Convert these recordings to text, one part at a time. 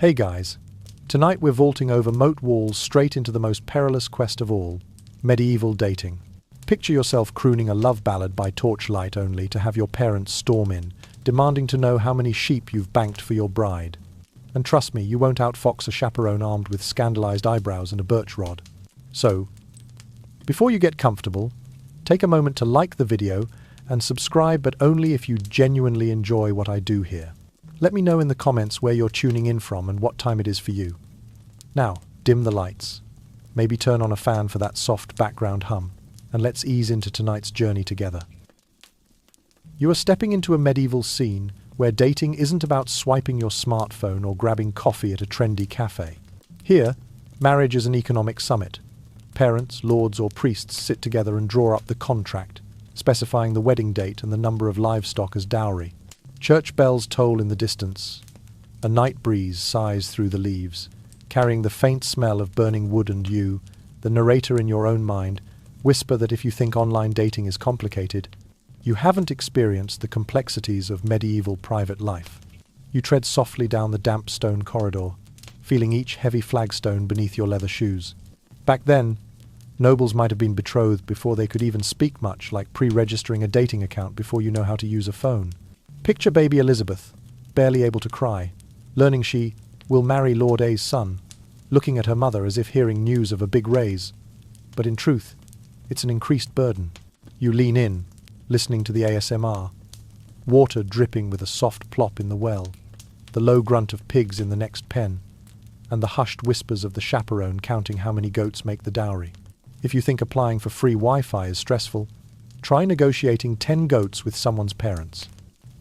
Hey guys, tonight we're vaulting over moat walls straight into the most perilous quest of all, medieval dating. Picture yourself crooning a love ballad by torchlight only to have your parents storm in, demanding to know how many sheep you've banked for your bride. And trust me, you won't outfox a chaperone armed with scandalized eyebrows and a birch rod. So, before you get comfortable, take a moment to like the video and subscribe, but only if you genuinely enjoy what I do here. Let me know in the comments where you're tuning in from and what time it is for you. Now, dim the lights. Maybe turn on a fan for that soft background hum, and let's ease into tonight's journey together. You are stepping into a medieval scene where dating isn't about swiping your smartphone or grabbing coffee at a trendy cafe. Here, marriage is an economic summit. Parents, lords, or priests sit together and draw up the contract, specifying the wedding date and the number of livestock as dowry. Church bells toll in the distance. A night breeze sighs through the leaves, carrying the faint smell of burning wood, and you, the narrator in your own mind, whisper that if you think online dating is complicated, you haven't experienced the complexities of medieval private life. You tread softly down the damp stone corridor, feeling each heavy flagstone beneath your leather shoes. Back then, nobles might have been betrothed before they could even speak much, like pre-registering a dating account before you know how to use a phone. Picture baby Elizabeth, barely able to cry, learning she will marry Lord A's son, looking at her mother as if hearing news of a big raise. But in truth, it's an increased burden. You lean in, listening to the ASMR, water dripping with a soft plop in the well, the low grunt of pigs in the next pen, and the hushed whispers of the chaperone counting how many goats make the dowry. If you think applying for free Wi-Fi is stressful, try negotiating 10 goats with someone's parents.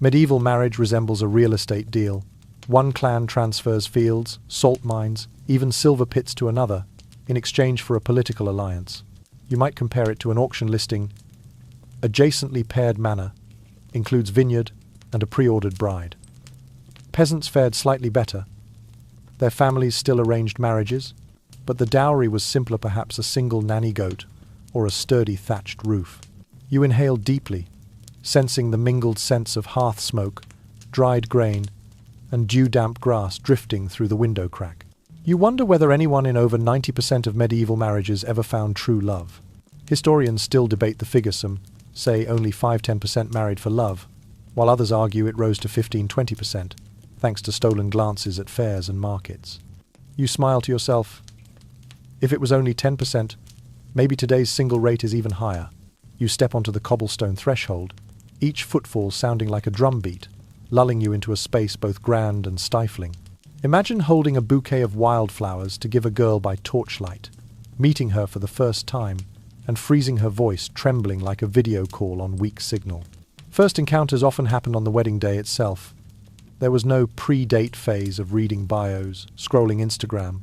Medieval marriage resembles a real estate deal. One clan transfers fields, salt mines, even silver pits to another, in exchange for a political alliance. You might compare it to an auction listing. Adjacently paired manor includes vineyard and a pre-ordered bride. Peasants fared slightly better. Their families still arranged marriages, but the dowry was simpler, perhaps a single nanny goat or a sturdy thatched roof. You inhale deeply, sensing the mingled scents of hearth smoke, dried grain, and dew-damp grass drifting through the window crack. You wonder whether anyone in over 90% of medieval marriages ever found true love. Historians still debate the figure. Some say only 5–10% married for love, while others argue it rose to 15–20%, thanks to stolen glances at fairs and markets. You smile to yourself. If it was only 10%, maybe today's single rate is even higher. You step onto the cobblestone threshold, each footfall sounding like a drumbeat, lulling you into a space both grand and stifling. Imagine holding a bouquet of wildflowers to give a girl by torchlight, meeting her for the first time, and freezing her voice trembling like a video call on weak signal. First encounters often happened on the wedding day itself. There was no pre-date phase of reading bios, scrolling Instagram,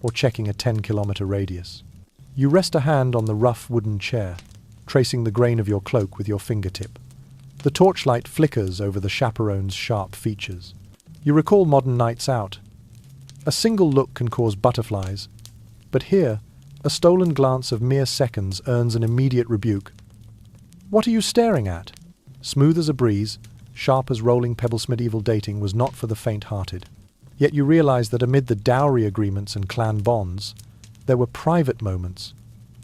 or checking a 10-kilometer radius. You rest a hand on the rough wooden chair, tracing the grain of your cloak with your fingertip. The torchlight flickers over the chaperone's sharp features. You recall modern nights out. A single look can cause butterflies, but here, a stolen glance of mere seconds earns an immediate rebuke. What are you staring at? Smooth as a breeze, sharp as rolling pebbles, medieval dating was not for the faint-hearted. Yet you realize that amid the dowry agreements and clan bonds, there were private moments.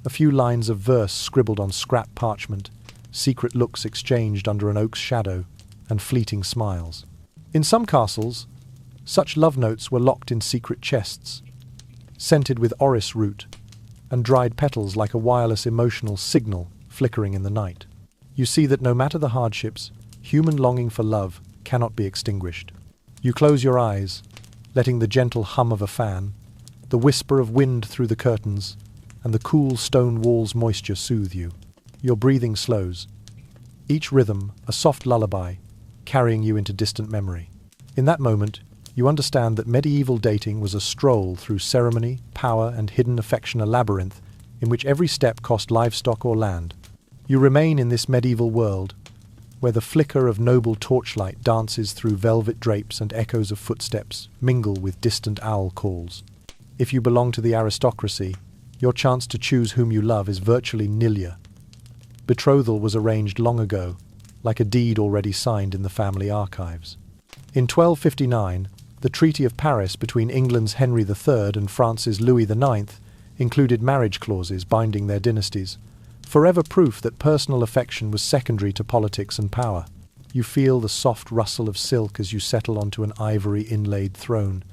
A few lines of verse scribbled on scrap parchment, secret looks exchanged under an oak's shadow, and fleeting smiles. In some castles, such love notes were locked in secret chests, scented with orris root, and dried petals like a wireless emotional signal flickering in the night. You see that no matter the hardships, human longing for love cannot be extinguished. You close your eyes, letting the gentle hum of a fan, the whisper of wind through the curtains, and the cool stone walls' moisture soothe you. Your breathing slows, each rhythm a soft lullaby, carrying you into distant memory. In that moment, you understand that medieval dating was a stroll through ceremony, power, and hidden affection, a labyrinth in which every step cost livestock or land. You remain in this medieval world, where the flicker of noble torchlight dances through velvet drapes and echoes of footsteps mingle with distant owl calls. If you belong to the aristocracy, your chance to choose whom you love is virtually nil. Betrothal was arranged long ago, like a deed already signed in the family archives. In 1259, The Treaty of Paris between England's Henry III and France's Louis IX included marriage clauses binding their dynasties, forever proof that personal affection was secondary to politics and power. You feel the soft rustle of silk as you settle onto an ivory inlaid throne,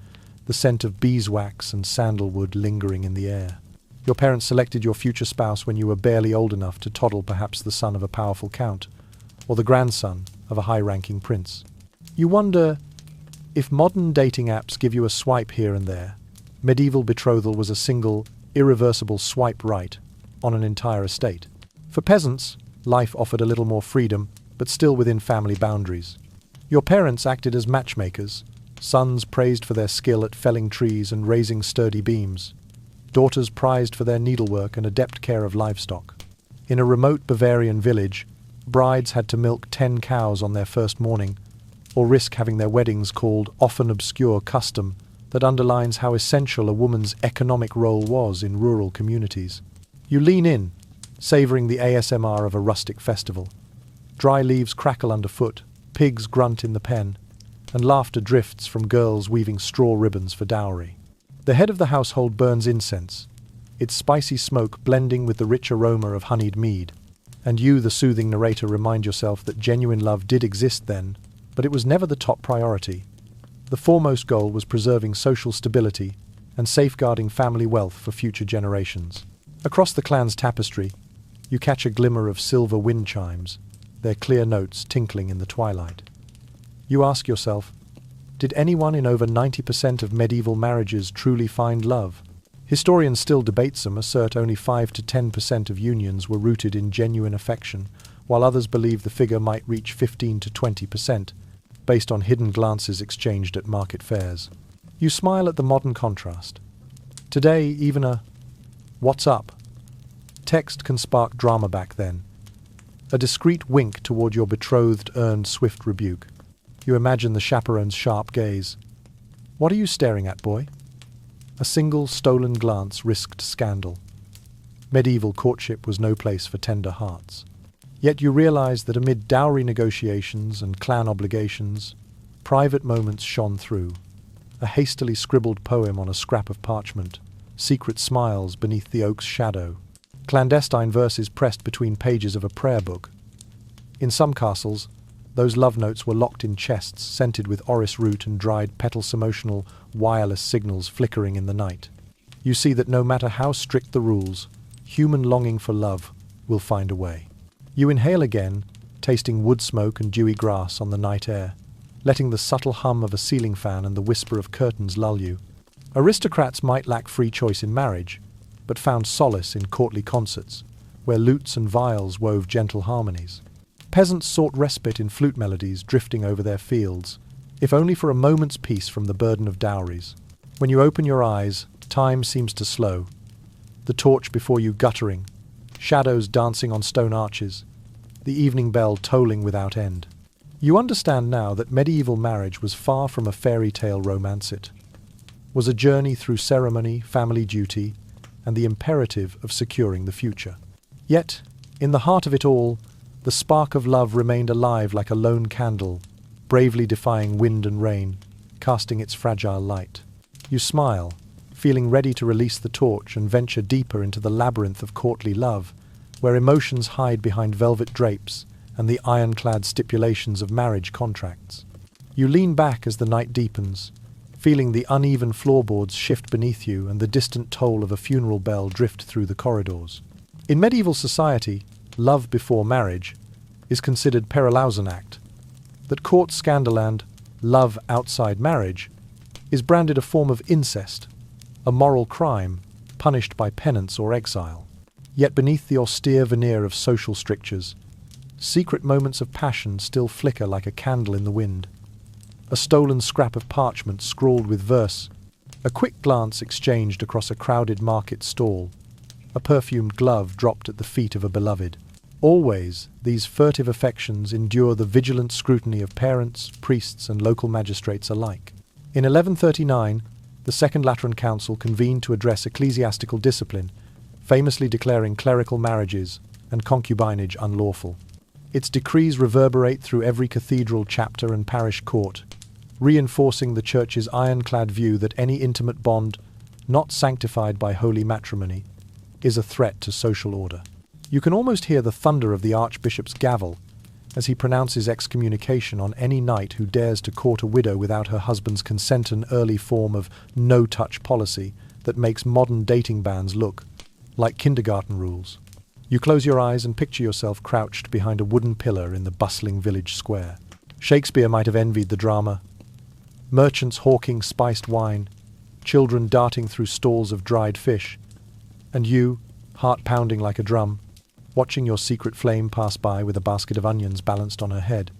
the scent of beeswax and sandalwood lingering in the air. Your parents selected your future spouse when you were barely old enough to toddle, perhaps the son of a powerful count, or the grandson of a high-ranking prince. You wonder if modern dating apps give you a swipe here and there. Medieval betrothal was a single, irreversible swipe right on an entire estate. For peasants, life offered a little more freedom, but still within family boundaries. Your parents acted as matchmakers, sons praised for their skill at felling trees and raising sturdy beams, daughters prized for their needlework and adept care of livestock. In a remote Bavarian village, brides had to milk 10 cows on their first morning, or risk having their weddings called often obscure custom that underlines how essential a woman's economic role was in rural communities. You lean in, savouring the ASMR of a rustic festival. Dry leaves crackle underfoot, pigs grunt in the pen, and laughter drifts from girls weaving straw ribbons for dowry. The head of the household burns incense, its spicy smoke blending with the rich aroma of honeyed mead. And you, the soothing narrator, remind yourself that genuine love did exist then, but it was never the top priority. The foremost goal was preserving social stability and safeguarding family wealth for future generations. Across the clan's tapestry, you catch a glimmer of silver wind chimes, their clear notes tinkling in the twilight. You ask yourself, did anyone in over 90% of medieval marriages truly find love? Historians still debate some, assert only 5 to 10% of unions were rooted in genuine affection, while others believe the figure might reach 15 to 20%, based on hidden glances exchanged at market fairs. You smile at the modern contrast. Today, even a "What's up?" text can spark drama. Back then, a discreet wink toward your betrothed earned swift rebuke. You imagine the chaperone's sharp gaze. "What are you staring at, boy?" A single stolen glance risked scandal. Medieval courtship was no place for tender hearts. Yet you realize that amid dowry negotiations and clan obligations, private moments shone through. A hastily scribbled poem on a scrap of parchment, secret smiles beneath the oak's shadow, clandestine verses pressed between pages of a prayer book. In some castles, those love notes were locked in chests scented with orris root and dried petals, emotional, wireless signals flickering in the night. You see that no matter how strict the rules, human longing for love will find a way. You inhale again, tasting wood smoke and dewy grass on the night air, letting the subtle hum of a ceiling fan and the whisper of curtains lull you. Aristocrats might lack free choice in marriage, but found solace in courtly concerts, where lutes and viols wove gentle harmonies. Peasants sought respite in flute melodies drifting over their fields, if only for a moment's peace from the burden of dowries. When you open your eyes, time seems to slow, the torch before you guttering, shadows dancing on stone arches, the evening bell tolling without end. You understand now that medieval marriage was far from a fairy tale romance. It was a journey through ceremony, family duty, and the imperative of securing the future. Yet, in the heart of it all, the spark of love remained alive like a lone candle, bravely defying wind and rain, casting its fragile light. You smile, feeling ready to release the torch and venture deeper into the labyrinth of courtly love, where emotions hide behind velvet drapes and the ironclad stipulations of marriage contracts. You lean back as the night deepens, feeling the uneven floorboards shift beneath you and the distant toll of a funeral bell drift through the corridors. In medieval society, love before marriage is considered Perilausenact. That court scandal and love outside marriage is branded a form of incest, a moral crime punished by penance or exile. Yet beneath the austere veneer of social strictures, secret moments of passion still flicker like a candle in the wind. A stolen scrap of parchment scrawled with verse, a quick glance exchanged across a crowded market stall, a perfumed glove dropped at the feet of a beloved. Always, these furtive affections endure the vigilant scrutiny of parents, priests, and local magistrates alike. In 1139, the Second Lateran Council convened to address ecclesiastical discipline, famously declaring clerical marriages and concubinage unlawful. Its decrees reverberate through every cathedral, chapter, and parish court, reinforcing the Church's ironclad view that any intimate bond, not sanctified by holy matrimony, is a threat to social order. You can almost hear the thunder of the Archbishop's gavel as he pronounces excommunication on any knight who dares to court a widow without her husband's consent, an early form of no-touch policy that makes modern dating bans look like kindergarten rules. You close your eyes and picture yourself crouched behind a wooden pillar in the bustling village square. Shakespeare might have envied the drama. Merchants hawking spiced wine, children darting through stalls of dried fish, and you, heart pounding like a drum, watching your secret flame pass by with a basket of onions balanced on her head.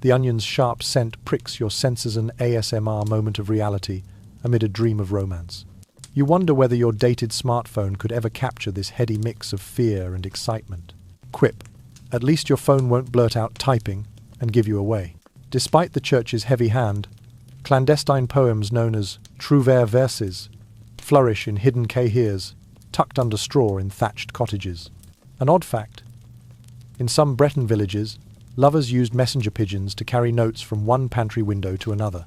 The onion's sharp scent pricks your senses, an ASMR moment of reality amid a dream of romance. You wonder whether your dated smartphone could ever capture this heady mix of fear and excitement. Quip: at least your phone won't blurt out typing and give you away. Despite the Church's heavy hand, clandestine poems known as trouvère verses flourish in hidden cahiers, tucked under straw in thatched cottages. An odd fact: in some Breton villages, lovers used messenger pigeons to carry notes from one pantry window to another.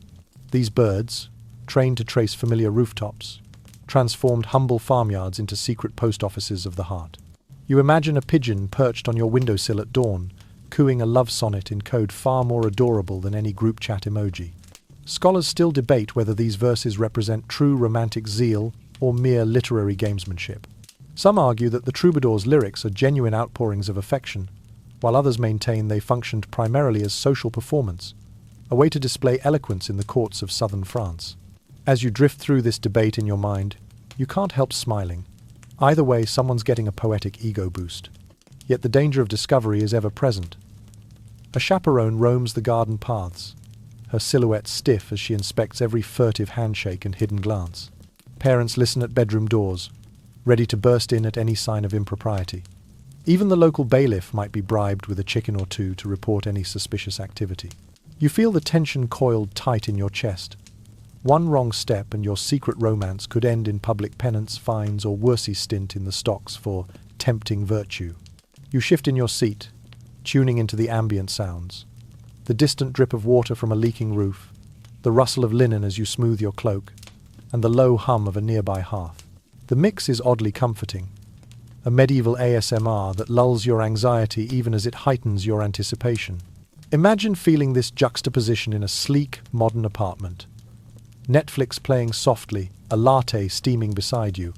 These birds, trained to trace familiar rooftops, transformed humble farmyards into secret post offices of the heart. You imagine a pigeon perched on your windowsill at dawn, cooing a love sonnet in code far more adorable than any group chat emoji. Scholars still debate whether these verses represent true romantic zeal or mere literary gamesmanship. Some argue that the troubadour's lyrics are genuine outpourings of affection, while others maintain they functioned primarily as social performance, a way to display eloquence in the courts of southern France. As you drift through this debate in your mind, you can't help smiling. Either way, someone's getting a poetic ego boost. Yet the danger of discovery is ever present. A chaperone roams the garden paths, her silhouette stiff as she inspects every furtive handshake and hidden glance. Parents listen at bedroom doors, ready to burst in at any sign of impropriety. Even the local bailiff might be bribed with a chicken or two to report any suspicious activity. You feel the tension coiled tight in your chest. One wrong step and your secret romance could end in public penance, fines, or worsey stint in the stocks for tempting virtue. You shift in your seat, tuning into the ambient sounds. The distant drip of water from a leaking roof, the rustle of linen as you smooth your cloak, and the low hum of a nearby hearth. The mix is oddly comforting, a medieval ASMR that lulls your anxiety even as it heightens your anticipation. Imagine feeling this juxtaposition in a sleek, modern apartment. Netflix playing softly, a latte steaming beside you,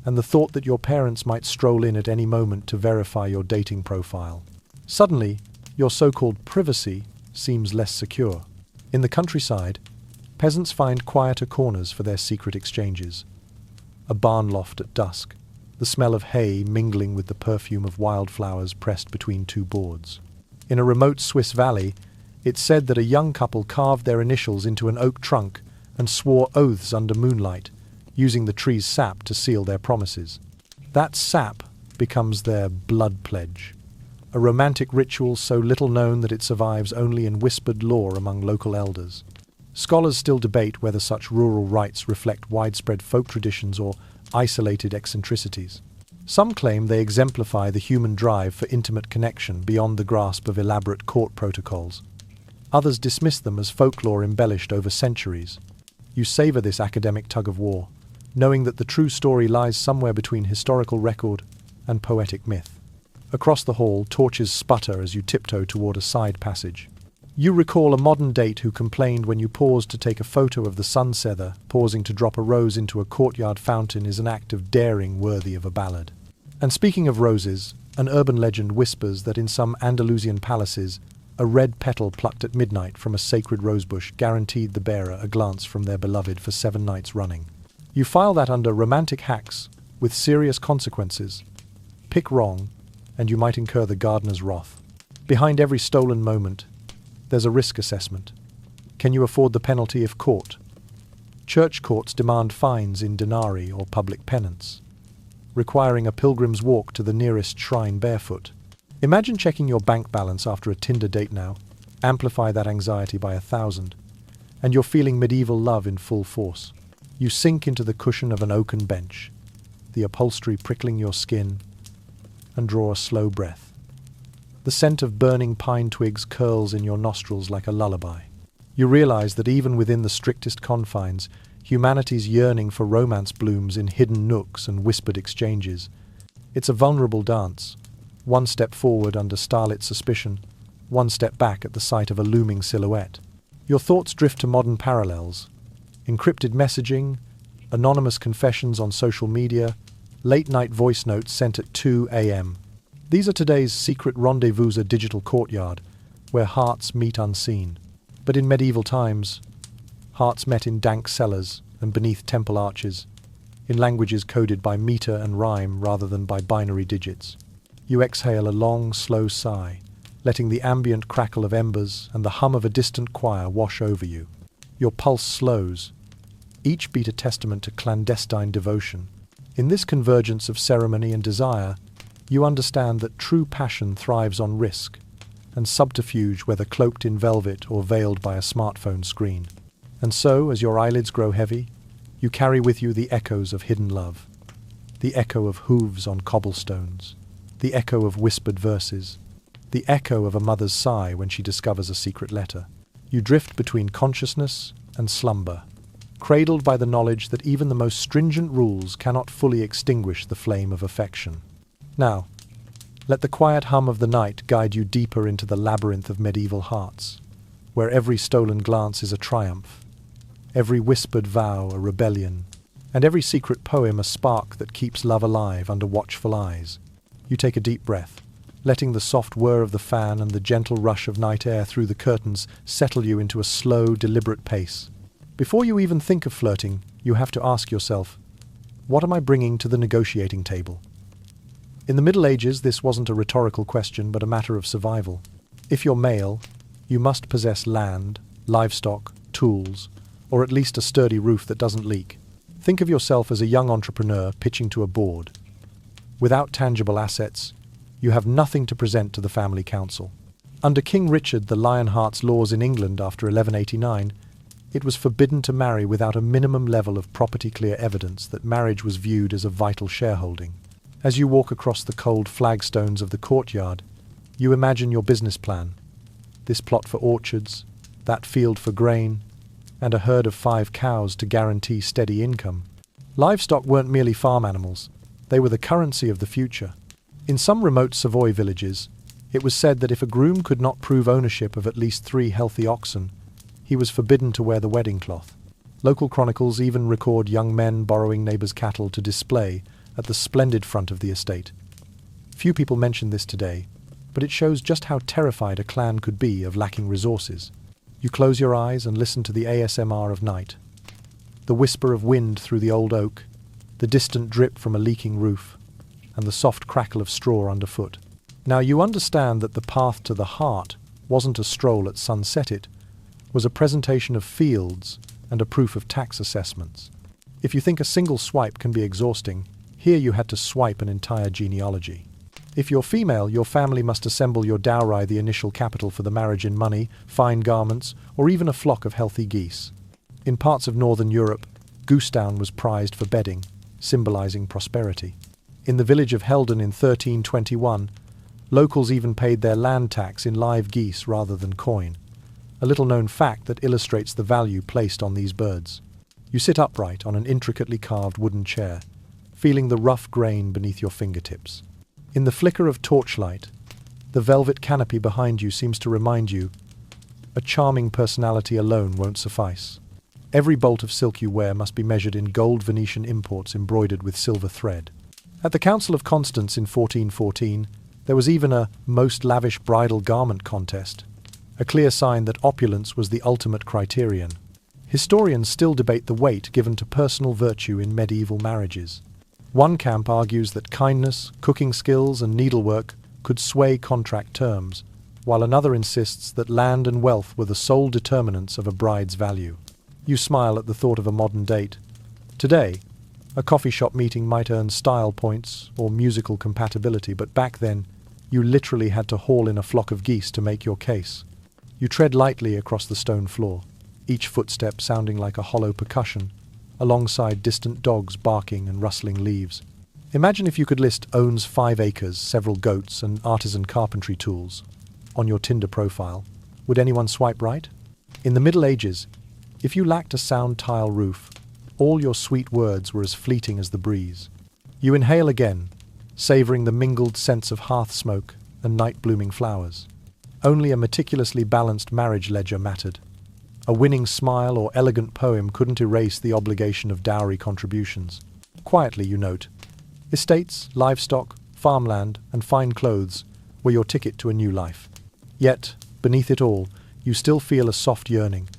and the thought that your parents might stroll in at any moment to verify your dating profile. Suddenly, your so-called privacy seems less secure. In the countryside, peasants find quieter corners for their secret exchanges. A barn loft at dusk, the smell of hay mingling with the perfume of wildflowers pressed between two boards. In a remote Swiss valley, it's said that a young couple carved their initials into an oak trunk and swore oaths under moonlight, using the tree's sap to seal their promises. That sap becomes their blood pledge, a romantic ritual so little known that it survives only in whispered lore among local elders. Scholars still debate whether such rural rites reflect widespread folk traditions or isolated eccentricities. Some claim they exemplify the human drive for intimate connection beyond the grasp of elaborate court protocols. Others dismiss them as folklore embellished over centuries. You savor this academic tug-of-war, knowing that the true story lies somewhere between historical record and poetic myth. Across the hall, torches sputter as you tiptoe toward a side passage. You recall a modern date who complained when you paused to take a photo of the sunsether. Pausing to drop a rose into a courtyard fountain is an act of daring worthy of a ballad. And speaking of roses, an urban legend whispers that in some Andalusian palaces, a red petal plucked at midnight from a sacred rosebush guaranteed the bearer a glance from their beloved for 7 nights running. You file that under romantic hacks with serious consequences. Pick wrong, and you might incur the gardener's wrath. Behind every stolen moment, there's a risk assessment. Can you afford the penalty if caught? Church courts demand fines in denarii or public penance, requiring a pilgrim's walk to the nearest shrine barefoot. Imagine checking your bank balance after a Tinder date now. Amplify that anxiety by 1,000, and you're feeling medieval love in full force. You sink into the cushion of an oaken bench, the upholstery prickling your skin, and draw a slow breath. The scent of burning pine twigs curls in your nostrils like a lullaby. You realize that even within the strictest confines, humanity's yearning for romance blooms in hidden nooks and whispered exchanges. It's a vulnerable dance. One step forward under starlit suspicion, one step back at the sight of a looming silhouette. Your thoughts drift to modern parallels. Encrypted messaging, anonymous confessions on social media, late-night voice notes sent at 2 a.m. These are today's secret rendezvous, a digital courtyard, where hearts meet unseen. But in medieval times, hearts met in dank cellars and beneath temple arches, in languages coded by meter and rhyme rather than by binary digits. You exhale a long, slow sigh, letting the ambient crackle of embers and the hum of a distant choir wash over you. Your pulse slows, each beat a testament to clandestine devotion. In this convergence of ceremony and desire, you understand that true passion thrives on risk and subterfuge, whether cloaked in velvet or veiled by a smartphone screen. And so, as your eyelids grow heavy, you carry with you the echoes of hidden love, the echo of hooves on cobblestones, the echo of whispered verses, the echo of a mother's sigh when she discovers a secret letter. You drift between consciousness and slumber, cradled by the knowledge that even the most stringent rules cannot fully extinguish the flame of affection. Now, let the quiet hum of the night guide you deeper into the labyrinth of medieval hearts, where every stolen glance is a triumph, every whispered vow a rebellion, and every secret poem a spark that keeps love alive under watchful eyes. You take a deep breath, letting the soft whir of the fan and the gentle rush of night air through the curtains settle you into a slow, deliberate pace. Before you even think of flirting, you have to ask yourself, what am I bringing to the negotiating table? In the Middle Ages, this wasn't a rhetorical question, but a matter of survival. If you're male, you must possess land, livestock, tools, or at least a sturdy roof that doesn't leak. Think of yourself as a young entrepreneur pitching to a board. Without tangible assets, you have nothing to present to the family council. Under King Richard the Lionheart's laws in England after 1189, it was forbidden to marry without a minimum level of property-clear evidence that marriage was viewed as a vital shareholding. As you walk across the cold flagstones of the courtyard, you imagine your business plan. This plot for orchards, that field for grain, and a herd of 5 cows to guarantee steady income. Livestock weren't merely farm animals. They were the currency of the future. In some remote Savoy villages, it was said that if a groom could not prove ownership of at least 3 healthy oxen, he was forbidden to wear the wedding cloth. Local chronicles even record young men borrowing neighbors' cattle to display at the splendid front of the estate. Few people mention this today, but it shows just how terrified a clan could be of lacking resources. You close your eyes and listen to the ASMR of night. The whisper of wind through the old oak, the distant drip from a leaking roof, and the soft crackle of straw underfoot. Now you understand that the path to the heart wasn't a stroll at sunset, it was a presentation of fields and a proof of tax assessments. If you think a single swipe can be exhausting, here you had to swipe an entire genealogy. If you're female, your family must assemble your dowry, the initial capital for the marriage, in money, fine garments, or even a flock of healthy geese. In parts of northern Europe, goose down was prized for bedding, symbolizing prosperity. In the village of Helden in 1321, locals even paid their land tax in live geese rather than coin, a little-known fact that illustrates the value placed on these birds. You sit upright on an intricately carved wooden chair, feeling the rough grain beneath your fingertips. In the flicker of torchlight, the velvet canopy behind you seems to remind you, a charming personality alone won't suffice. Every bolt of silk you wear must be measured in gold Venetian imports embroidered with silver thread. At the Council of Constance in 1414, there was even a most lavish bridal garment contest, a clear sign that opulence was the ultimate criterion. Historians still debate the weight given to personal virtue in medieval marriages. One camp argues that kindness, cooking skills, and needlework could sway contract terms, while another insists that land and wealth were the sole determinants of a bride's value. You smile at the thought of a modern date. Today, a coffee shop meeting might earn style points or musical compatibility, but back then, you literally had to haul in a flock of geese to make your case. You tread lightly across the stone floor, each footstep sounding like a hollow percussion, alongside distant dogs barking and rustling leaves. Imagine if you could list owns 5 acres, several goats, and artisan carpentry tools on your Tinder profile. Would anyone swipe right? In the Middle Ages, if you lacked a sound tile roof, all your sweet words were as fleeting as the breeze. You inhale again, savouring the mingled scents of hearth smoke and night-blooming flowers. Only a meticulously balanced marriage ledger mattered. A winning smile or elegant poem couldn't erase the obligation of dowry contributions. Quietly, you note, estates, livestock, farmland, and fine clothes were your ticket to a new life. Yet, beneath it all, you still feel a soft yearning,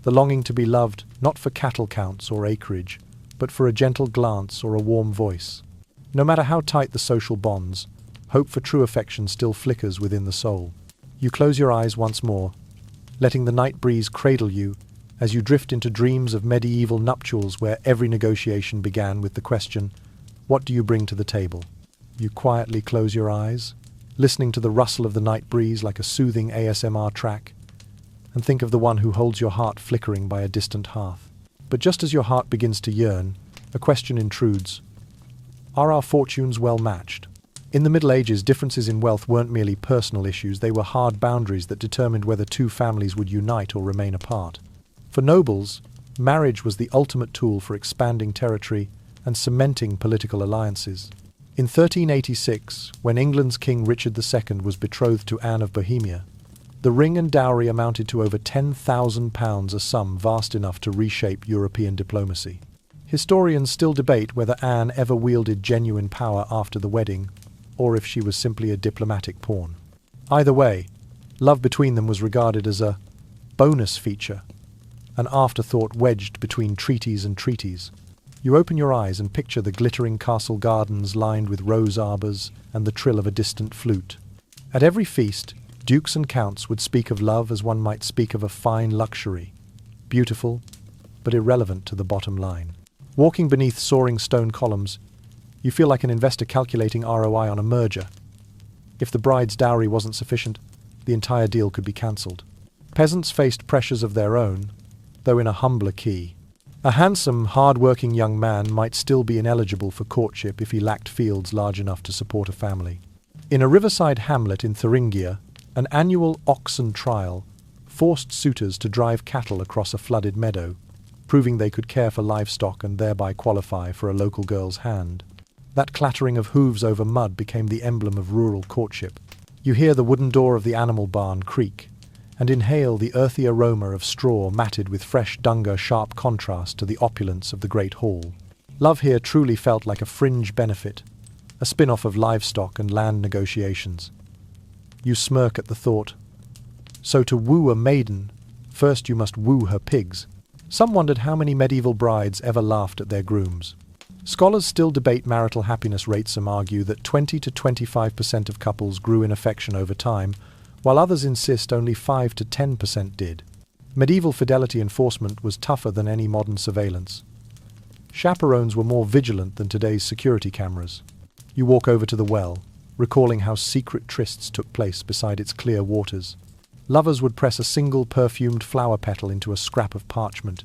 the longing to be loved not for cattle counts or acreage, but for a gentle glance or a warm voice. No matter how tight the social bonds, hope for true affection still flickers within the soul. You close your eyes once more, letting the night breeze cradle you as you drift into dreams of medieval nuptials where every negotiation began with the question, "What do you bring to the table?" You quietly close your eyes, listening to the rustle of the night breeze like a soothing ASMR track, and think of the one who holds your heart flickering by a distant hearth. But just as your heart begins to yearn, a question intrudes. Are our fortunes well matched? In the Middle Ages, differences in wealth weren't merely personal issues, they were hard boundaries that determined whether two families would unite or remain apart. For nobles, marriage was the ultimate tool for expanding territory and cementing political alliances. In 1386, when England's King Richard II was betrothed to Anne of Bohemia, the ring and dowry amounted to over £10,000, a sum vast enough to reshape European diplomacy. Historians still debate whether Anne ever wielded genuine power after the wedding, or if she was simply a diplomatic pawn. Either way, love between them was regarded as a bonus feature, an afterthought wedged between treaties and treaties. You open your eyes and picture the glittering castle gardens lined with rose arbors and the trill of a distant flute. At every feast, dukes and counts would speak of love as one might speak of a fine luxury, beautiful, but irrelevant to the bottom line. Walking beneath soaring stone columns, you feel like an investor calculating ROI on a merger. If the bride's dowry wasn't sufficient, the entire deal could be cancelled. Peasants faced pressures of their own, though in a humbler key. A handsome, hard-working young man might still be ineligible for courtship if he lacked fields large enough to support a family. In a riverside hamlet in Thuringia, an annual oxen trial forced suitors to drive cattle across a flooded meadow, proving they could care for livestock and thereby qualify for a local girl's hand. That clattering of hooves over mud became the emblem of rural courtship. You hear the wooden door of the animal barn creak, and inhale the earthy aroma of straw matted with fresh dung, a sharp contrast to the opulence of the great hall. Love here truly felt like a fringe benefit, a spin-off of livestock and land negotiations. You smirk at the thought. So to woo a maiden, first you must woo her pigs. Some wondered how many medieval brides ever laughed at their grooms. Scholars still debate marital happiness rates. Some argue that 20 to 25% of couples grew in affection over time, while others insist only 5 to 10% did. Medieval fidelity enforcement was tougher than any modern surveillance. Chaperones were more vigilant than today's security cameras. You walk over to the well, recalling how secret trysts took place beside its clear waters. Lovers would press a single perfumed flower petal into a scrap of parchment,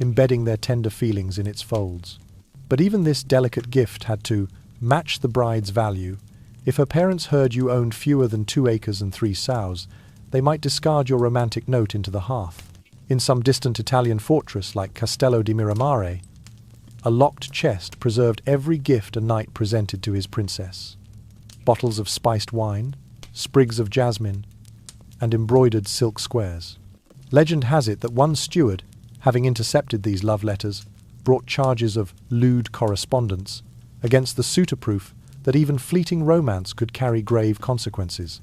embedding their tender feelings in its folds. But even this delicate gift had to match the bride's value. If her parents heard you owned fewer than 2 acres and 3 sows, they might discard your romantic note into the hearth. In some distant Italian fortress like Castello di Miramare, a locked chest preserved every gift a knight presented to his princess. Bottles of spiced wine, sprigs of jasmine, and embroidered silk squares. Legend has it that one steward, having intercepted these love letters, brought charges of lewd correspondence against the suitor, proof that even fleeting romance could carry grave consequences.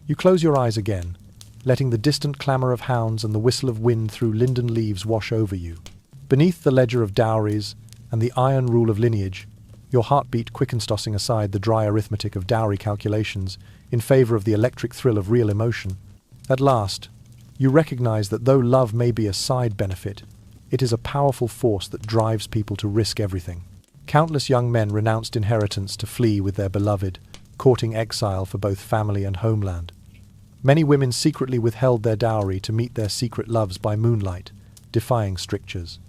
You close your eyes again, letting the distant clamour of hounds and the whistle of wind through linden leaves wash over you. Beneath the ledger of dowries and the iron rule of lineage, your heartbeat quickens, tossing aside the dry arithmetic of dowry calculations in favour of the electric thrill of real emotion. At last, you recognise that though love may be a side benefit, it is a powerful force that drives people to risk everything. Countless young men renounced inheritance to flee with their beloved, courting exile for both family and homeland. Many women secretly withheld their dowry to meet their secret loves by moonlight, defying strictures.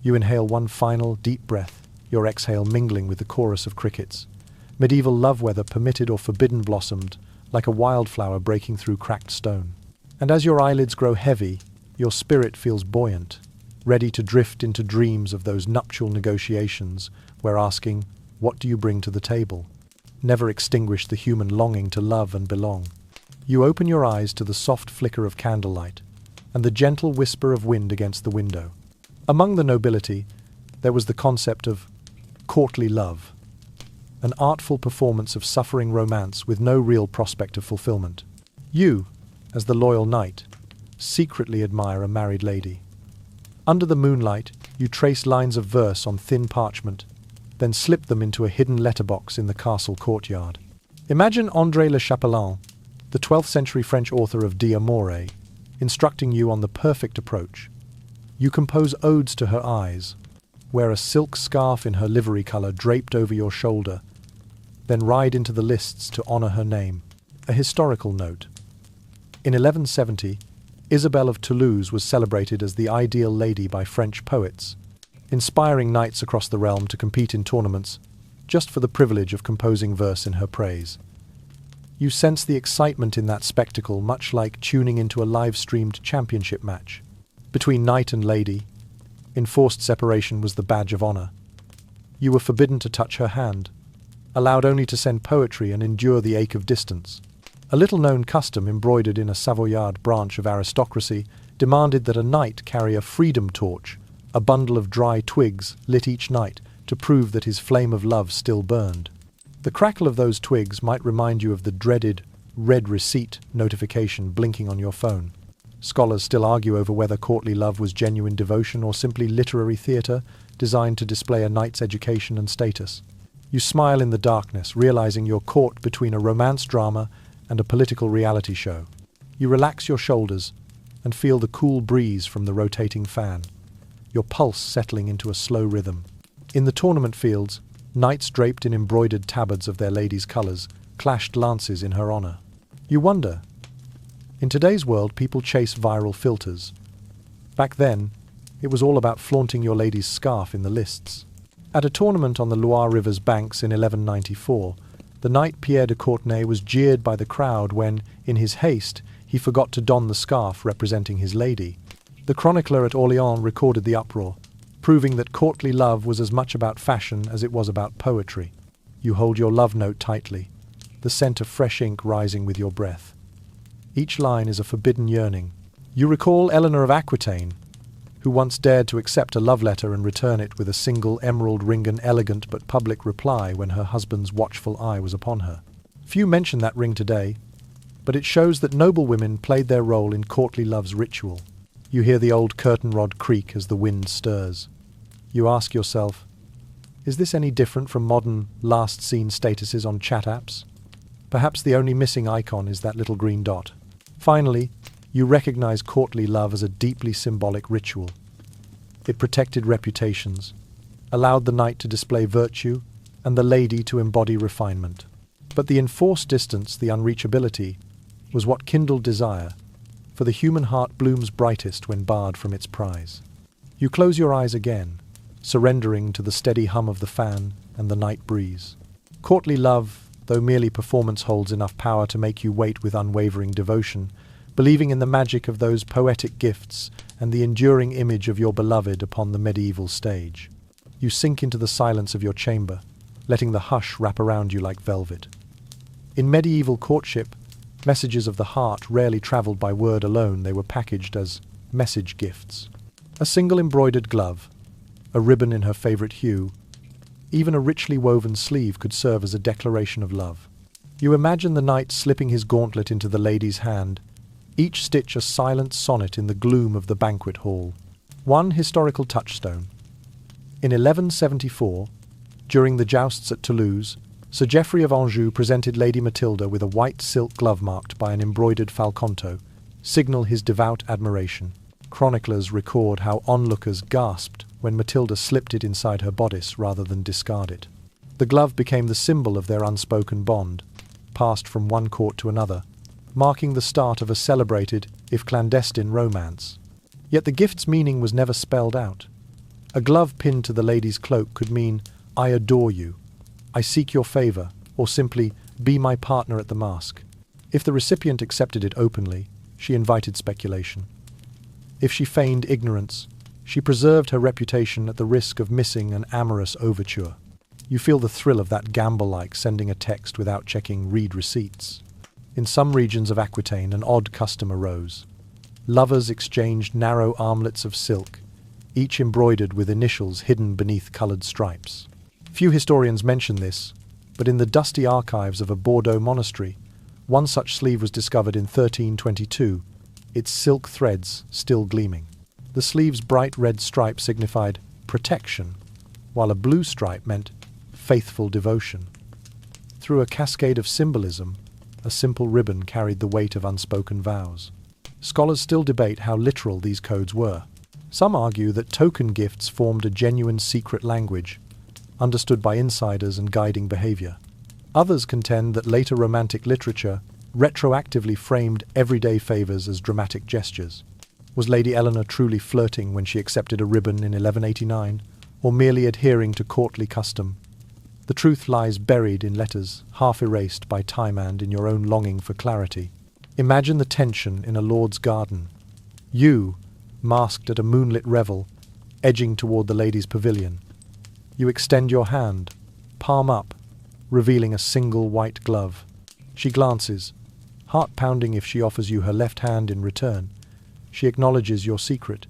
You inhale one final, deep breath, your exhale mingling with the chorus of crickets. Medieval love, whether permitted or forbidden, blossomed like a wildflower breaking through cracked stone. And as your eyelids grow heavy, Your spirit feels buoyant, ready to drift into dreams of those nuptial negotiations where asking, "What do you bring to the table?" never extinguish the human longing to love and belong. You open your eyes to the soft flicker of candlelight and the gentle whisper of wind against the window. Among the nobility, there was the concept of courtly love, an artful performance of suffering romance with no real prospect of fulfillment. You, as the loyal knight, secretly admire a married lady. Under the moonlight, you trace lines of verse on thin parchment, then slip them into a hidden letterbox in the castle courtyard. Imagine André Le Chapelain, the 12th century French author of De Amore, instructing you on the perfect approach. You compose odes to her eyes, wear a silk scarf in her livery colour draped over your shoulder, then ride into the lists to honour her name. A historical note. In 1170, Isabel of Toulouse was celebrated as the ideal lady by French poets, inspiring knights across the realm to compete in tournaments just for the privilege of composing verse in her praise. You sense the excitement in that spectacle, much like tuning into a live-streamed championship match. Between knight and lady, enforced separation was the badge of honour. You were forbidden to touch her hand, allowed only to send poetry and endure the ache of distance. A little-known custom embroidered in a Savoyard branch of aristocracy demanded that a knight carry a freedom torch, a bundle of dry twigs lit each night to prove that his flame of love still burned. The crackle of those twigs might remind you of the dreaded red receipt notification blinking on your phone. Scholars still argue over whether courtly love was genuine devotion or simply literary theatre designed to display a knight's education and status. You smile in the darkness, realizing you're caught between a romance drama and a political reality show. You relax your shoulders and feel the cool breeze from the rotating fan, your pulse settling into a slow rhythm. In the tournament fields, knights draped in embroidered tabards of their ladies' colours clashed lances in her honour. You wonder, in today's world people chase viral filters. Back then, it was all about flaunting your lady's scarf in the lists. At a tournament on the Loire River's banks in 1194, the knight Pierre de Courtenay was jeered by the crowd when, in his haste, he forgot to don the scarf representing his lady. The chronicler at Orléans recorded the uproar, proving that courtly love was as much about fashion as it was about poetry. You hold your love note tightly, the scent of fresh ink rising with your breath. Each line is a forbidden yearning. You recall Eleanor of Aquitaine, who once dared to accept a love letter and return it with a single emerald-ring elegant but public reply when her husband's watchful eye was upon her. Few mention that ring today, but it shows that noble women played their role in courtly love's ritual. You hear the old curtain rod creak as the wind stirs. You ask yourself, is this any different from modern last-seen statuses on chat apps? Perhaps the only missing icon is that little green dot. Finally, you recognize courtly love as a deeply symbolic ritual. It protected reputations, allowed the knight to display virtue, and the lady to embody refinement. But the enforced distance, the unreachability, was what kindled desire, for the human heart blooms brightest when barred from its prize. You close your eyes again, surrendering to the steady hum of the fan and the night breeze. Courtly love, though merely performance, holds enough power to make you wait with unwavering devotion, believing in the magic of those poetic gifts and the enduring image of your beloved upon the medieval stage. You sink into the silence of your chamber, letting the hush wrap around you like velvet. In medieval courtship, messages of the heart rarely travelled by word alone. They were packaged as message gifts. A single embroidered glove, a ribbon in her favourite hue, even a richly woven sleeve could serve as a declaration of love. You imagine the knight slipping his gauntlet into the lady's hand, each stitch a silent sonnet in the gloom of the banquet hall. One historical touchstone. In 1174, during the jousts at Toulouse, Sir Geoffrey of Anjou presented Lady Matilda with a white silk glove marked by an embroidered falconto, signal his devout admiration. Chroniclers record how onlookers gasped when Matilda slipped it inside her bodice rather than discard it. The glove became the symbol of their unspoken bond, passed from one court to another, marking the start of a celebrated, if clandestine, romance. Yet the gift's meaning was never spelled out. A glove pinned to the lady's cloak could mean, "I adore you," "I seek your favour," or simply, "Be my partner at the mask." If the recipient accepted it openly, she invited speculation. If she feigned ignorance, she preserved her reputation at the risk of missing an amorous overture. You feel the thrill of that gamble like sending a text without checking read receipts. In some regions of Aquitaine, an odd custom arose. Lovers exchanged narrow armlets of silk, each embroidered with initials hidden beneath coloured stripes. Few historians mention this, but in the dusty archives of a Bordeaux monastery, one such sleeve was discovered in 1322, its silk threads still gleaming. The sleeve's bright red stripe signified protection, while a blue stripe meant faithful devotion. Through a cascade of symbolism, a simple ribbon carried the weight of unspoken vows. Scholars still debate how literal these codes were. Some argue that token gifts formed a genuine secret language, understood by insiders and guiding behavior. Others contend that later Romantic literature retroactively framed everyday favors as dramatic gestures. Was Lady Eleanor truly flirting when she accepted a ribbon in 1189, or merely adhering to courtly custom? The truth lies buried in letters, half erased by time and in your own longing for clarity. Imagine the tension in a lord's garden. You, masked at a moonlit revel, edging toward the lady's pavilion. You extend your hand, palm up, revealing a single white glove. She glances, heart pounding if she offers you her left hand in return. She acknowledges your secret.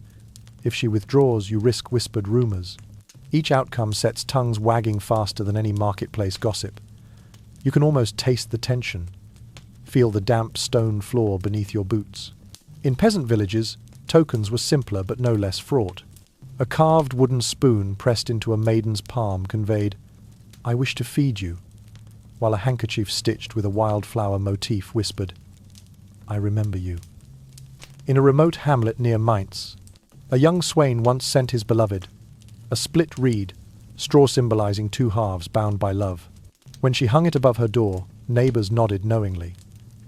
If she withdraws, you risk whispered rumors. Each outcome sets tongues wagging faster than any marketplace gossip. You can almost taste the tension, feel the damp stone floor beneath your boots. In peasant villages, tokens were simpler but no less fraught. A carved wooden spoon pressed into a maiden's palm conveyed, "I wish to feed you," while a handkerchief stitched with a wildflower motif whispered, "I remember you." In a remote hamlet near Mainz, a young swain once sent his beloved a split reed, straw symbolizing two halves bound by love. When she hung it above her door, neighbors nodded knowingly.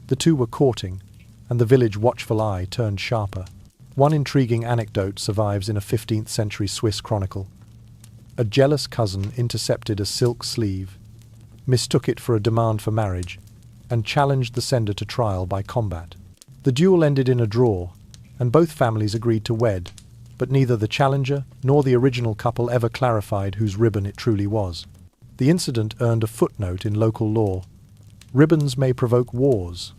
The two were courting, and the village watchful eye turned sharper. One intriguing anecdote survives in a 15th century Swiss chronicle. A jealous cousin intercepted a silk sleeve, mistook it for a demand for marriage, and challenged the sender to trial by combat. The duel ended in a draw, and both families agreed to wed, but neither the challenger nor the original couple ever clarified whose ribbon it truly was. The incident earned a footnote in local law. Ribbons may provoke wars.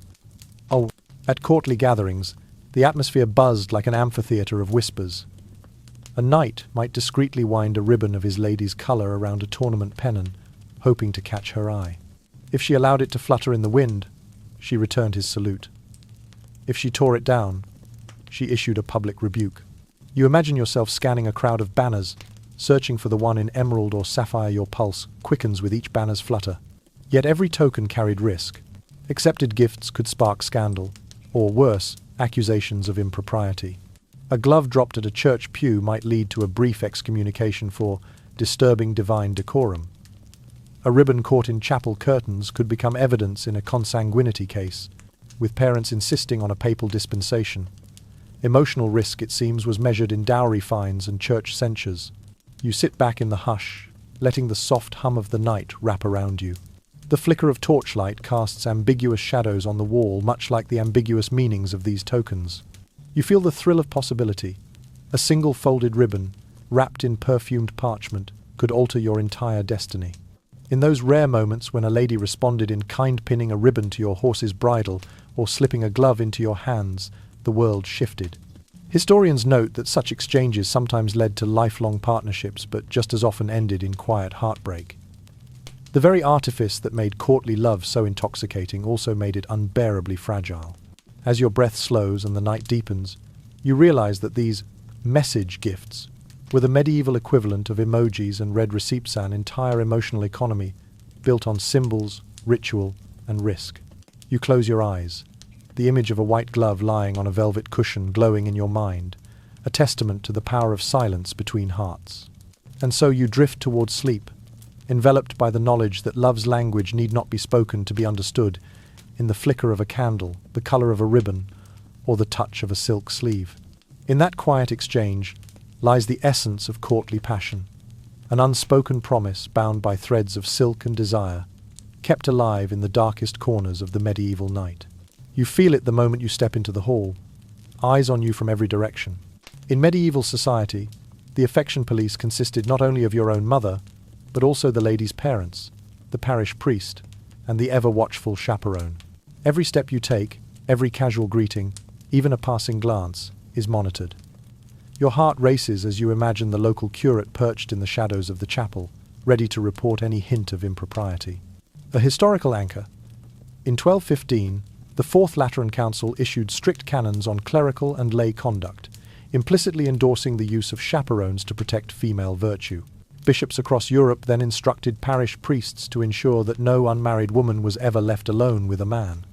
Oh, at courtly gatherings, the atmosphere buzzed like an amphitheatre of whispers. A knight might discreetly wind a ribbon of his lady's colour around a tournament pennon, hoping to catch her eye. If she allowed it to flutter in the wind, she returned his salute. If she tore it down, she issued a public rebuke. You imagine yourself scanning a crowd of banners, searching for the one in emerald or sapphire. Your pulse quickens with each banner's flutter. Yet every token carried risk. Accepted gifts could spark scandal, or worse, accusations of impropriety. A glove dropped at a church pew might lead to a brief excommunication for disturbing divine decorum. A ribbon caught in chapel curtains could become evidence in a consanguinity case, with parents insisting on a papal dispensation. Emotional risk, it seems, was measured in dowry fines and church censures. You sit back in the hush, letting the soft hum of the night wrap around you. The flicker of torchlight casts ambiguous shadows on the wall, much like the ambiguous meanings of these tokens. You feel the thrill of possibility. A single folded ribbon, wrapped in perfumed parchment, could alter your entire destiny. In those rare moments when a lady responded in kind, pinning a ribbon to your horse's bridle or slipping a glove into your hands, the world shifted. Historians note that such exchanges sometimes led to lifelong partnerships, but just as often ended in quiet heartbreak. The very artifice that made courtly love so intoxicating also made it unbearably fragile. As your breath slows and the night deepens, you realize that these message gifts were the medieval equivalent of emojis and red receipts, an entire emotional economy built on symbols, ritual, and risk. You close your eyes, the image of a white glove lying on a velvet cushion glowing in your mind, a testament to the power of silence between hearts. And so you drift towards sleep, enveloped by the knowledge that love's language need not be spoken to be understood, in the flicker of a candle, the colour of a ribbon, or the touch of a silk sleeve. In that quiet exchange lies the essence of courtly passion, an unspoken promise bound by threads of silk and desire, kept alive in the darkest corners of the medieval night. You feel it the moment you step into the hall, eyes on you from every direction. In medieval society, the affection police consisted not only of your own mother, but also the lady's parents, the parish priest, and the ever-watchful chaperone. Every step you take, every casual greeting, even a passing glance, is monitored. Your heart races as you imagine the local curate perched in the shadows of the chapel, ready to report any hint of impropriety. A historical anchor. In 1215, the Fourth Lateran Council issued strict canons on clerical and lay conduct, implicitly endorsing the use of chaperones to protect female virtue. Bishops across Europe then instructed parish priests to ensure that no unmarried woman was ever left alone with a man.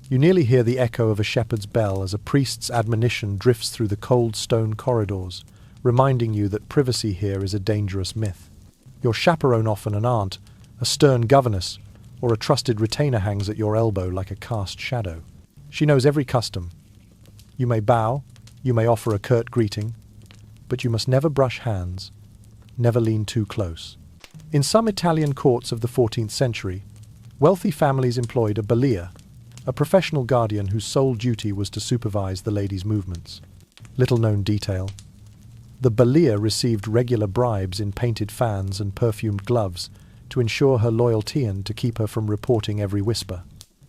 You nearly hear the echo of a shepherd's bell as a priest's admonition drifts through the cold stone corridors, reminding you that privacy here is a dangerous myth. Your chaperone, often an aunt, a stern governess, or a trusted retainer, hangs at your elbow like a cast shadow. She knows every custom. You may bow, you may offer a curt greeting, but you must never brush hands, never lean too close. In some Italian courts of the 14th century, wealthy families employed a balia, a professional guardian whose sole duty was to supervise the lady's movements. Little-known detail. The balia received regular bribes in painted fans and perfumed gloves to ensure her loyalty and to keep her from reporting every whisper.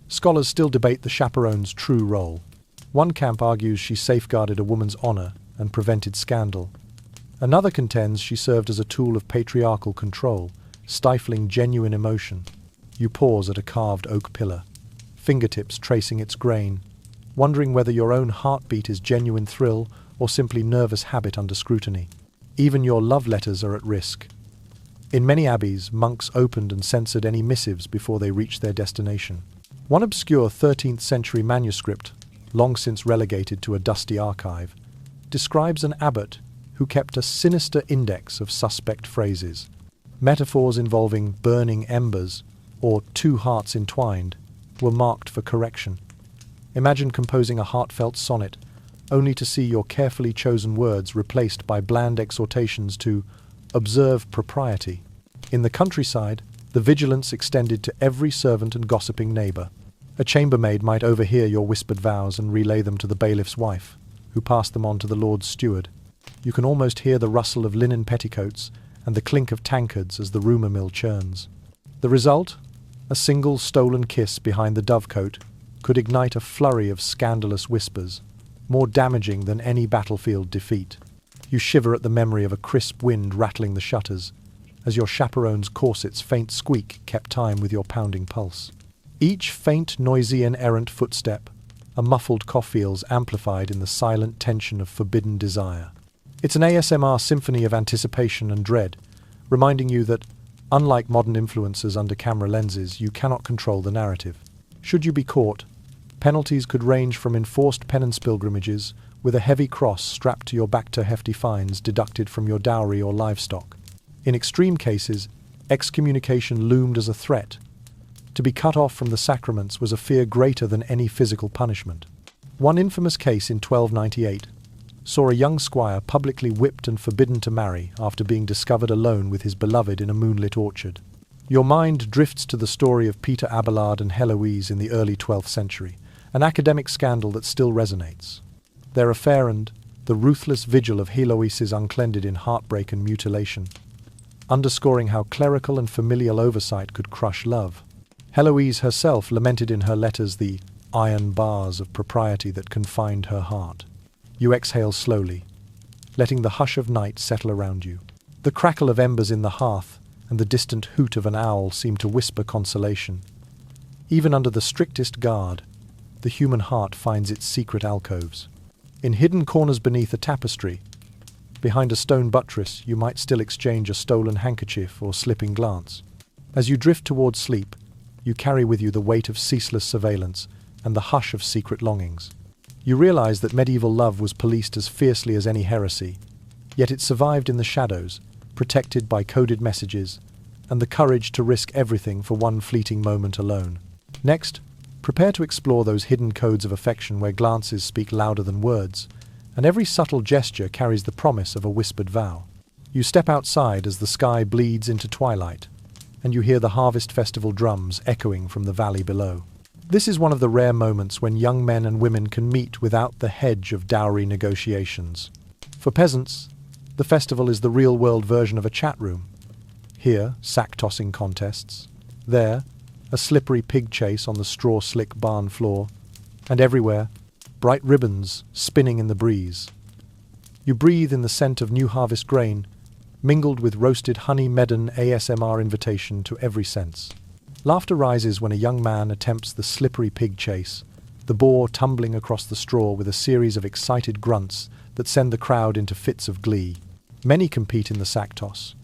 Scholars still debate the chaperone's true role. One camp argues she safeguarded a woman's honor and prevented scandal. Another contends she served as a tool of patriarchal control, stifling genuine emotion. You pause at a carved oak pillar, fingertips tracing its grain, wondering whether your own heartbeat is genuine thrill or simply nervous habit under scrutiny. Even your love letters are at risk. In many abbeys, monks opened and censored any missives before they reached their destination. One obscure 13th century manuscript, long since relegated to a dusty archive, describes an abbot who kept a sinister index of suspect phrases. Metaphors involving burning embers or two hearts entwined were marked for correction. Imagine composing a heartfelt sonnet, only to see your carefully chosen words replaced by bland exhortations to observe propriety. In the countryside, the vigilance extended to every servant and gossiping neighbour. A chambermaid might overhear your whispered vows and relay them to the bailiff's wife, who passed them on to the Lord's steward. You can almost hear the rustle of linen petticoats and the clink of tankards as the rumour mill churns. The result? A single stolen kiss behind the dovecote could ignite a flurry of scandalous whispers, more damaging than any battlefield defeat. You shiver at the memory of a crisp wind rattling the shutters, as your chaperone's corset's faint squeak kept time with your pounding pulse. Each faint, noisy and errant footstep, a muffled cough feels amplified in the silent tension of forbidden desire. It's an ASMR symphony of anticipation and dread, reminding you that, unlike modern influencers under camera lenses, you cannot control the narrative. Should you be caught, penalties could range from enforced penance pilgrimages with a heavy cross strapped to your back to hefty fines deducted from your dowry or livestock. In extreme cases, excommunication loomed as a threat. To be cut off from the sacraments was a fear greater than any physical punishment. One infamous case in 1298 saw a young squire publicly whipped and forbidden to marry after being discovered alone with his beloved in a moonlit orchard. Your mind drifts to the story of Peter Abelard and Heloise in the early 12th century, an academic scandal that still resonates. Their affair and the ruthless vigil of Heloise's unclended in heartbreak and mutilation, underscoring how clerical and familial oversight could crush love. Heloise herself lamented in her letters the iron bars of propriety that confined her heart. You exhale slowly, letting the hush of night settle around you. The crackle of embers in the hearth and the distant hoot of an owl seem to whisper consolation. Even under the strictest guard, the human heart finds its secret alcoves. In hidden corners beneath a tapestry, behind a stone buttress, you might still exchange a stolen handkerchief or slipping glance. As you drift towards sleep, you carry with you the weight of ceaseless surveillance and the hush of secret longings. You realize that medieval love was policed as fiercely as any heresy, yet it survived in the shadows, protected by coded messages, and the courage to risk everything for one fleeting moment alone. Next, prepare to explore those hidden codes of affection where glances speak louder than words, and every subtle gesture carries the promise of a whispered vow. You step outside as the sky bleeds into twilight, and you hear the harvest festival drums echoing from the valley below. This is one of the rare moments when young men and women can meet without the hedge of dowry negotiations. For peasants, the festival is the real-world version of a chat room. Here, sack-tossing contests. There, a slippery pig chase on the straw-slick barn floor. And everywhere, bright ribbons spinning in the breeze. You breathe in the scent of new harvest grain, mingled with roasted honey maiden ASMR invitation to every sense. Laughter rises when a young man attempts the slippery pig chase, the boar tumbling across the straw with a series of excited grunts that send the crowd into fits of glee. Many compete in the sack toss.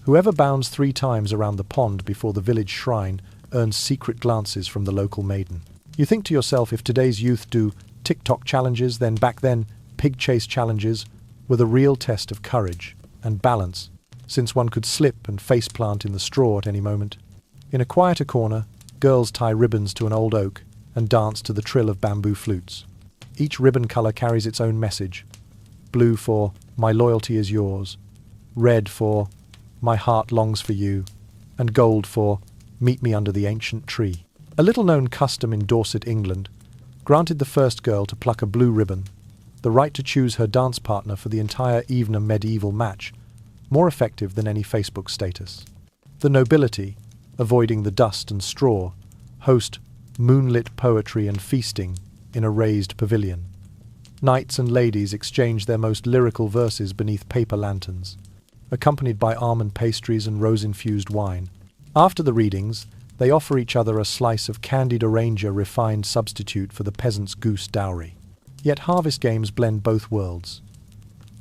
Whoever bounds 3 times around the pond before the village shrine earns secret glances from the local maiden. You think to yourself, if today's youth do TikTok challenges, then back then pig chase challenges were the real test of courage and balance, since one could slip and faceplant in the straw at any moment. In a quieter corner, girls tie ribbons to an old oak and dance to the trill of bamboo flutes. Each ribbon color carries its own message. Blue for "My loyalty is yours," red for "My heart longs for you," and gold for "Meet me under the ancient tree." A little-known custom in Dorset, England, granted the first girl to pluck a blue ribbon the right to choose her dance partner for the entire evening medieval match, more effective than any Facebook status. The nobility, avoiding the dust and straw, host moonlit poetry and feasting in a raised pavilion. Knights and ladies exchange their most lyrical verses beneath paper lanterns, accompanied by almond pastries and rose-infused wine. After the readings, they offer each other a slice of candied oranger, refined substitute for the peasant's goose dowry. Yet harvest games blend both worlds.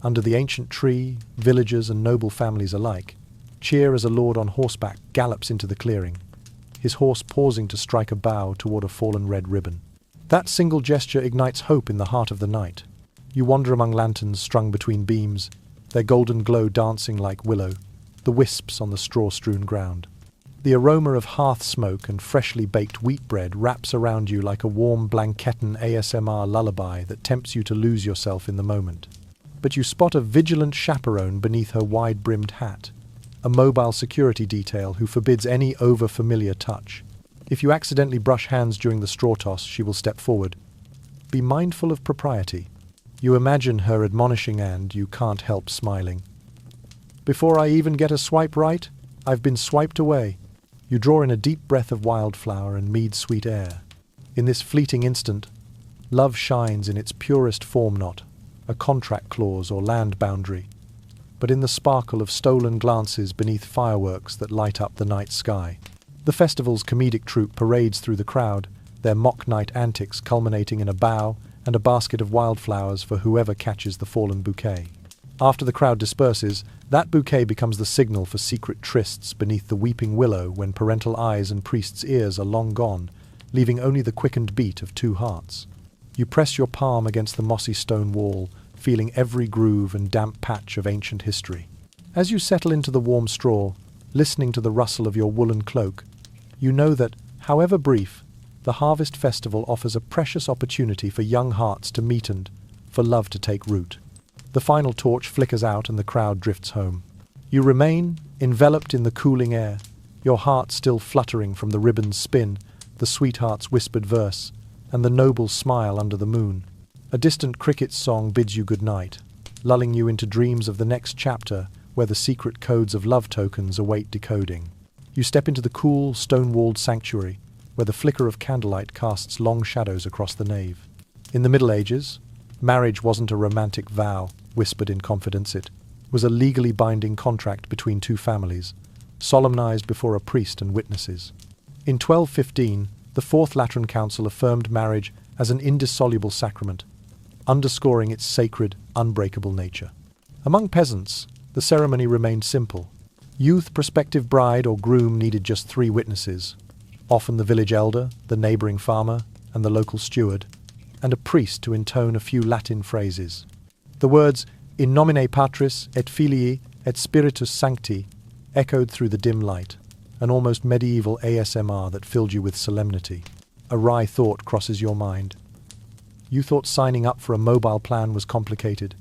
Under the ancient tree, villagers and noble families alike cheer as a lord on horseback gallops into the clearing, his horse pausing to strike a bough toward a fallen red ribbon. That single gesture ignites hope in the heart of the night. You wander among lanterns strung between beams, their golden glow dancing like willow, the wisps on the straw-strewn ground. The aroma of hearth smoke and freshly baked wheat bread wraps around you like a warm blanketten ASMR lullaby that tempts you to lose yourself in the moment. But you spot a vigilant chaperone beneath her wide-brimmed hat, a mobile security detail who forbids any over-familiar touch. If you accidentally brush hands during the straw toss, she will step forward. Be mindful of propriety. You imagine her admonishing and you can't help smiling. Before I even get a swipe right, I've been swiped away. You draw in a deep breath of wildflower and mead-sweet air. In this fleeting instant, love shines in its purest form, not a contract clause or land boundary, but in the sparkle of stolen glances beneath fireworks that light up the night sky. The festival's comedic troupe parades through the crowd, their mock night antics culminating in a bow and a basket of wildflowers for whoever catches the fallen bouquet. After the crowd disperses, that bouquet becomes the signal for secret trysts beneath the weeping willow when parental eyes and priests' ears are long gone, leaving only the quickened beat of 2 hearts. You press your palm against the mossy stone wall, feeling every groove and damp patch of ancient history. As you settle into the warm straw, listening to the rustle of your woolen cloak, you know that, however brief, the Harvest Festival offers a precious opportunity for young hearts to meet and for love to take root. The final torch flickers out and the crowd drifts home. You remain, enveloped in the cooling air, your heart still fluttering from the ribbon's spin, the sweetheart's whispered verse, and the noble smile under the moon. A distant cricket's song bids you good night, lulling you into dreams of the next chapter where the secret codes of love tokens await decoding. You step into the cool, stone-walled sanctuary, where the flicker of candlelight casts long shadows across the nave. In the Middle Ages, marriage wasn't a romantic vow, whispered in confidence. It was a legally binding contract between 2 families, solemnized before a priest and witnesses. In 1215, the Fourth Lateran Council affirmed marriage as an indissoluble sacrament, underscoring its sacred, unbreakable nature. Among peasants, the ceremony remained simple. Youth, prospective bride or groom needed just 3 witnesses, often the village elder, the neighboring farmer, and the local steward, and a priest to intone a few Latin phrases. The words "In nomine Patris et Filii et Spiritus Sancti" echoed through the dim light, an almost medieval ASMR that filled you with solemnity. A wry thought crosses your mind. You thought signing up for a mobile plan was complicated.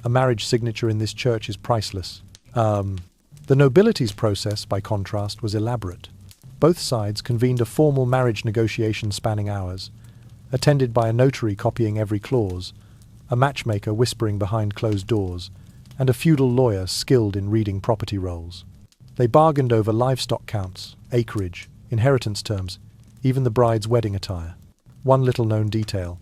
A marriage signature in this church is priceless. The nobility's process, by contrast, was elaborate. Both sides convened a formal marriage negotiation spanning hours, attended by a notary copying every clause, a matchmaker whispering behind closed doors, and a feudal lawyer skilled in reading property rolls. They bargained over livestock counts, acreage, inheritance terms, even the bride's wedding attire. One little-known detail.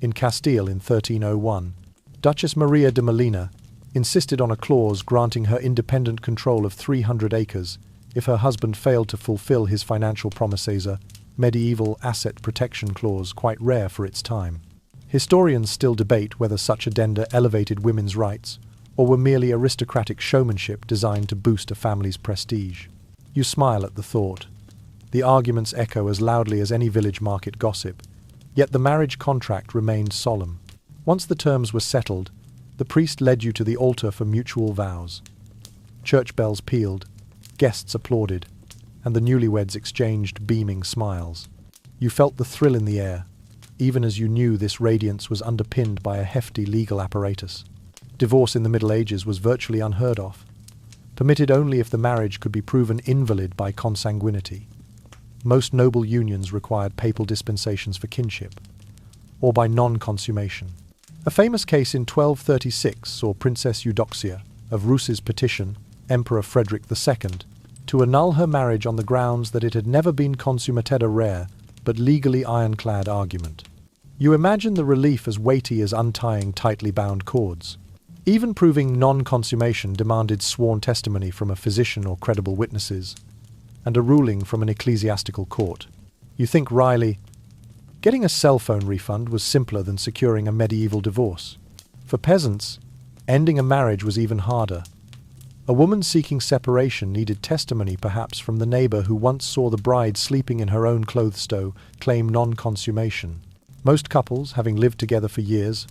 In Castile in 1301, Duchess Maria de Molina insisted on a clause granting her independent control of 300 acres if her husband failed to fulfill his financial promises, a medieval asset protection clause quite rare for its time. Historians still debate whether such addenda elevated women's rights or were merely aristocratic showmanship designed to boost a family's prestige. You smile at the thought. The arguments echo as loudly as any village market gossip, yet the marriage contract remained solemn. Once the terms were settled, the priest led you to the altar for mutual vows. Church bells pealed, guests applauded, and the newlyweds exchanged beaming smiles. You felt the thrill in the air, even as you knew this radiance was underpinned by a hefty legal apparatus. Divorce in the Middle Ages was virtually unheard of, permitted only if the marriage could be proven invalid by consanguinity. Most noble unions required papal dispensations for kinship, or by non-consummation. A famous case in 1236 saw Princess Eudoxia of Rus's petition Emperor Frederick II to annul her marriage on the grounds that it had never been consummated, a rare but legally ironclad argument. You imagine the relief as weighty as untying tightly bound cords. Even proving non-consummation demanded sworn testimony from a physician or credible witnesses, and a ruling from an ecclesiastical court. You think wryly, getting a cell phone refund was simpler than securing a medieval divorce. For peasants, ending a marriage was even harder. A woman seeking separation needed testimony perhaps from the neighbor who once saw the bride sleeping in her own clothes to claim non-consummation. Most couples, having lived together for years,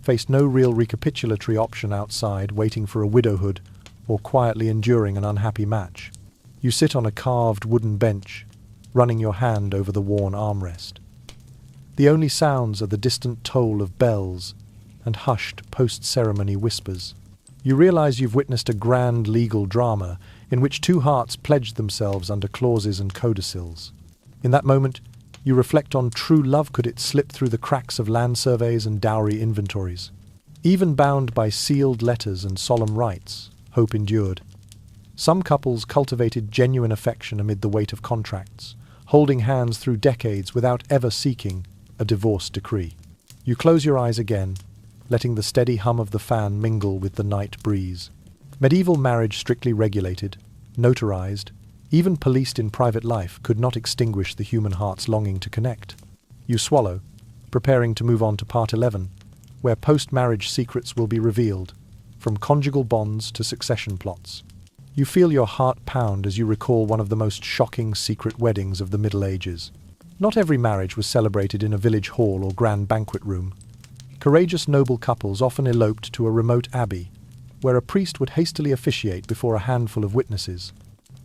faced no real recapitulatory option outside waiting for a widowhood or quietly enduring an unhappy match. You sit on a carved wooden bench, running your hand over the worn armrest. The only sounds are the distant toll of bells and hushed post-ceremony whispers. You realize you've witnessed a grand legal drama in which two hearts pledged themselves under clauses and codicils. In that moment, you reflect on true love. Could it slip through the cracks of land surveys and dowry inventories? Even bound by sealed letters and solemn rites, hope endured. Some couples cultivated genuine affection amid the weight of contracts, holding hands through decades without ever seeking a divorce decree. You close your eyes again, letting the steady hum of the fan mingle with the night breeze. Medieval marriage, strictly regulated, notarized, even policed in private life, could not extinguish the human heart's longing to connect. You swallow, preparing to move on to part 11, where post-marriage secrets will be revealed, from conjugal bonds to succession plots. You feel your heart pound as you recall one of the most shocking secret weddings of the Middle Ages. Not every marriage was celebrated in a village hall or grand banquet room. Courageous noble couples often eloped to a remote abbey, where a priest would hastily officiate before a handful of witnesses.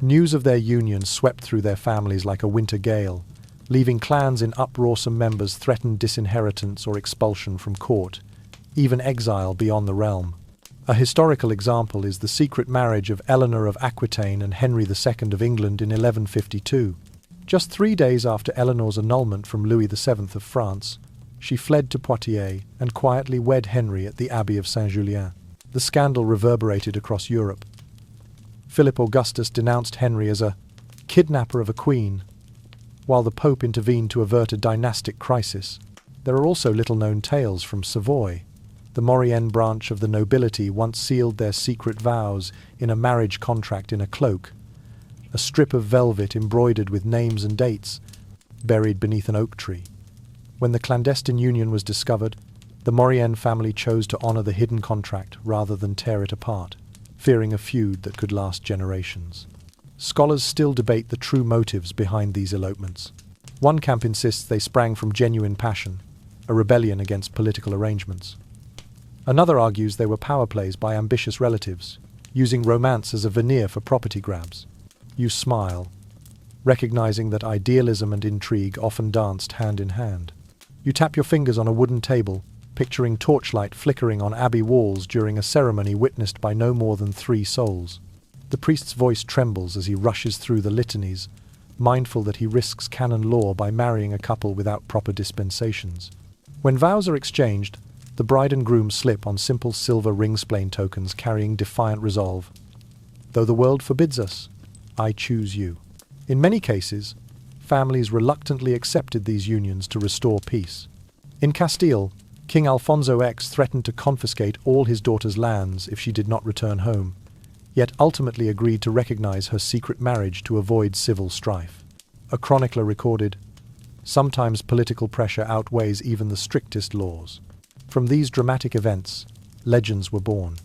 News of their union swept through their families like a winter gale, leaving clans in uproar. Some members threatened disinheritance or expulsion from court, even exile beyond the realm. A historical example is the secret marriage of Eleanor of Aquitaine and Henry II of England in 1152. Just 3 days after Eleanor's annulment from Louis VII of France, she fled to Poitiers and quietly wed Henry at the Abbey of Saint-Julien. The scandal reverberated across Europe. Philip Augustus denounced Henry as a kidnapper of a queen, while the Pope intervened to avert a dynastic crisis. There are also little-known tales from Savoy. The Maurienne branch of the nobility once sealed their secret vows in a marriage contract in a cloak, a strip of velvet embroidered with names and dates, buried beneath an oak tree. When the clandestine union was discovered, the Maurienne family chose to honor the hidden contract rather than tear it apart, fearing a feud that could last generations. Scholars still debate the true motives behind these elopements. One camp insists they sprang from genuine passion, a rebellion against political arrangements. Another argues they were power plays by ambitious relatives, using romance as a veneer for property grabs. You smile, recognizing that idealism and intrigue often danced hand in hand. You tap your fingers on a wooden table, picturing torchlight flickering on abbey walls during a ceremony witnessed by no more than 3 souls. The priest's voice trembles as he rushes through the litanies, mindful that he risks canon law by marrying a couple without proper dispensations. When vows are exchanged, The bride and groom slip on simple silver ring splane tokens carrying defiant resolve. Though the world forbids us, I choose you. In many cases, families reluctantly accepted these unions to restore peace. In Castile, King Alfonso X threatened to confiscate all his daughter's lands if she did not return home, yet ultimately agreed to recognize her secret marriage to avoid civil strife. A chronicler recorded, "Sometimes political pressure outweighs even the strictest laws." From these dramatic events, legends were born.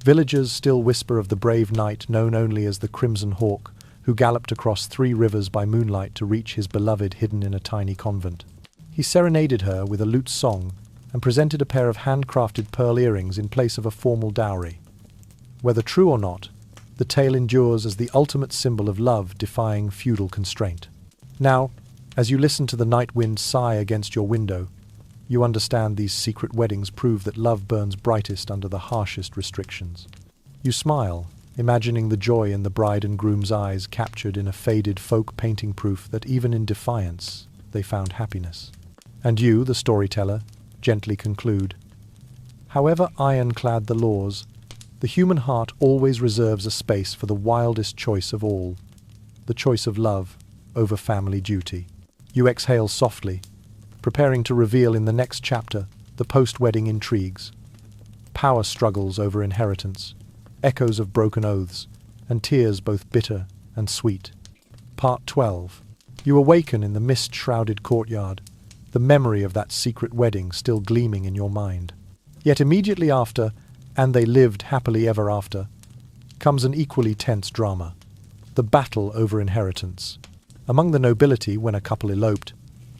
Villagers still whisper of the brave knight known only as the Crimson Hawk, who galloped across 3 rivers by moonlight to reach his beloved hidden in a tiny convent. He serenaded her with a lute song and presented a pair of handcrafted pearl earrings in place of a formal dowry. Whether true or not, the tale endures as the ultimate symbol of love defying feudal constraint. Now, as you listen to the night wind sigh against your window, you understand these secret weddings prove that love burns brightest under the harshest restrictions. You smile, imagining the joy in the bride and groom's eyes captured in a faded folk painting, proof that even in defiance they found happiness. And you, the storyteller, gently conclude, however ironclad the laws, the human heart always reserves a space for the wildest choice of all, the choice of love over family duty. You exhale softly, preparing to reveal in the next chapter the post-wedding intrigues, power struggles over inheritance, echoes of broken oaths, and tears both bitter and sweet. Part 12. You awaken in the mist-shrouded courtyard, the memory of that secret wedding still gleaming in your mind. Yet immediately after, "and they lived happily ever after," comes an equally tense drama, the battle over inheritance. Among the nobility, when a couple eloped,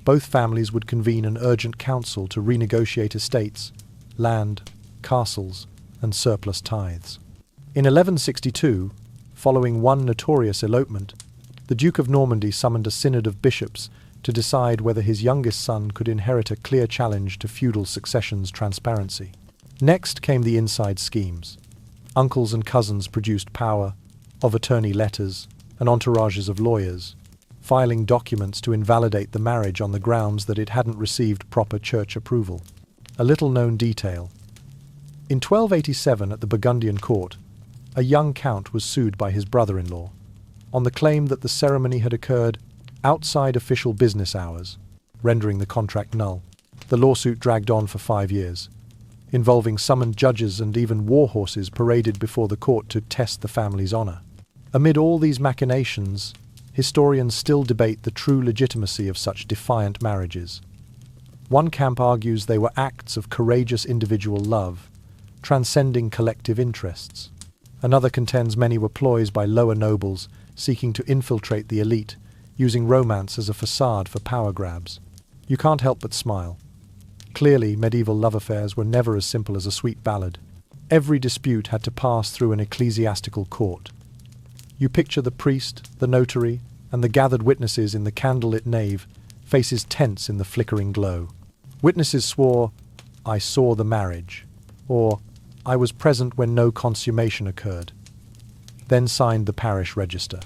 both families would convene an urgent council to renegotiate estates, land, castles, and surplus tithes. In 1162, following one notorious elopement, the Duke of Normandy summoned a synod of bishops to decide whether his youngest son could inherit, a clear challenge to feudal succession's transparency. Next came the inside schemes. Uncles and cousins produced power of attorney letters and entourages of lawyers, filing documents to invalidate the marriage on the grounds that it hadn't received proper church approval. A little-known detail. In 1287 at the Burgundian court, a young count was sued by his brother-in-law on the claim that the ceremony had occurred outside official business hours, rendering the contract null. The lawsuit dragged on for 5 years, involving summoned judges and even war horses paraded before the court to test the family's honor. Amid all these machinations, historians still debate the true legitimacy of such defiant marriages. One camp argues they were acts of courageous individual love, transcending collective interests. Another contends many were ploys by lower nobles seeking to infiltrate the elite, using romance as a facade for power grabs. You can't help but smile. Clearly, medieval love affairs were never as simple as a sweet ballad. Every dispute had to pass through an ecclesiastical court. You picture the priest, the notary, and the gathered witnesses in the candlelit nave, faces tense in the flickering glow. Witnesses swore, "I saw the marriage," or "I was present when no consummation occurred," then signed the parish register.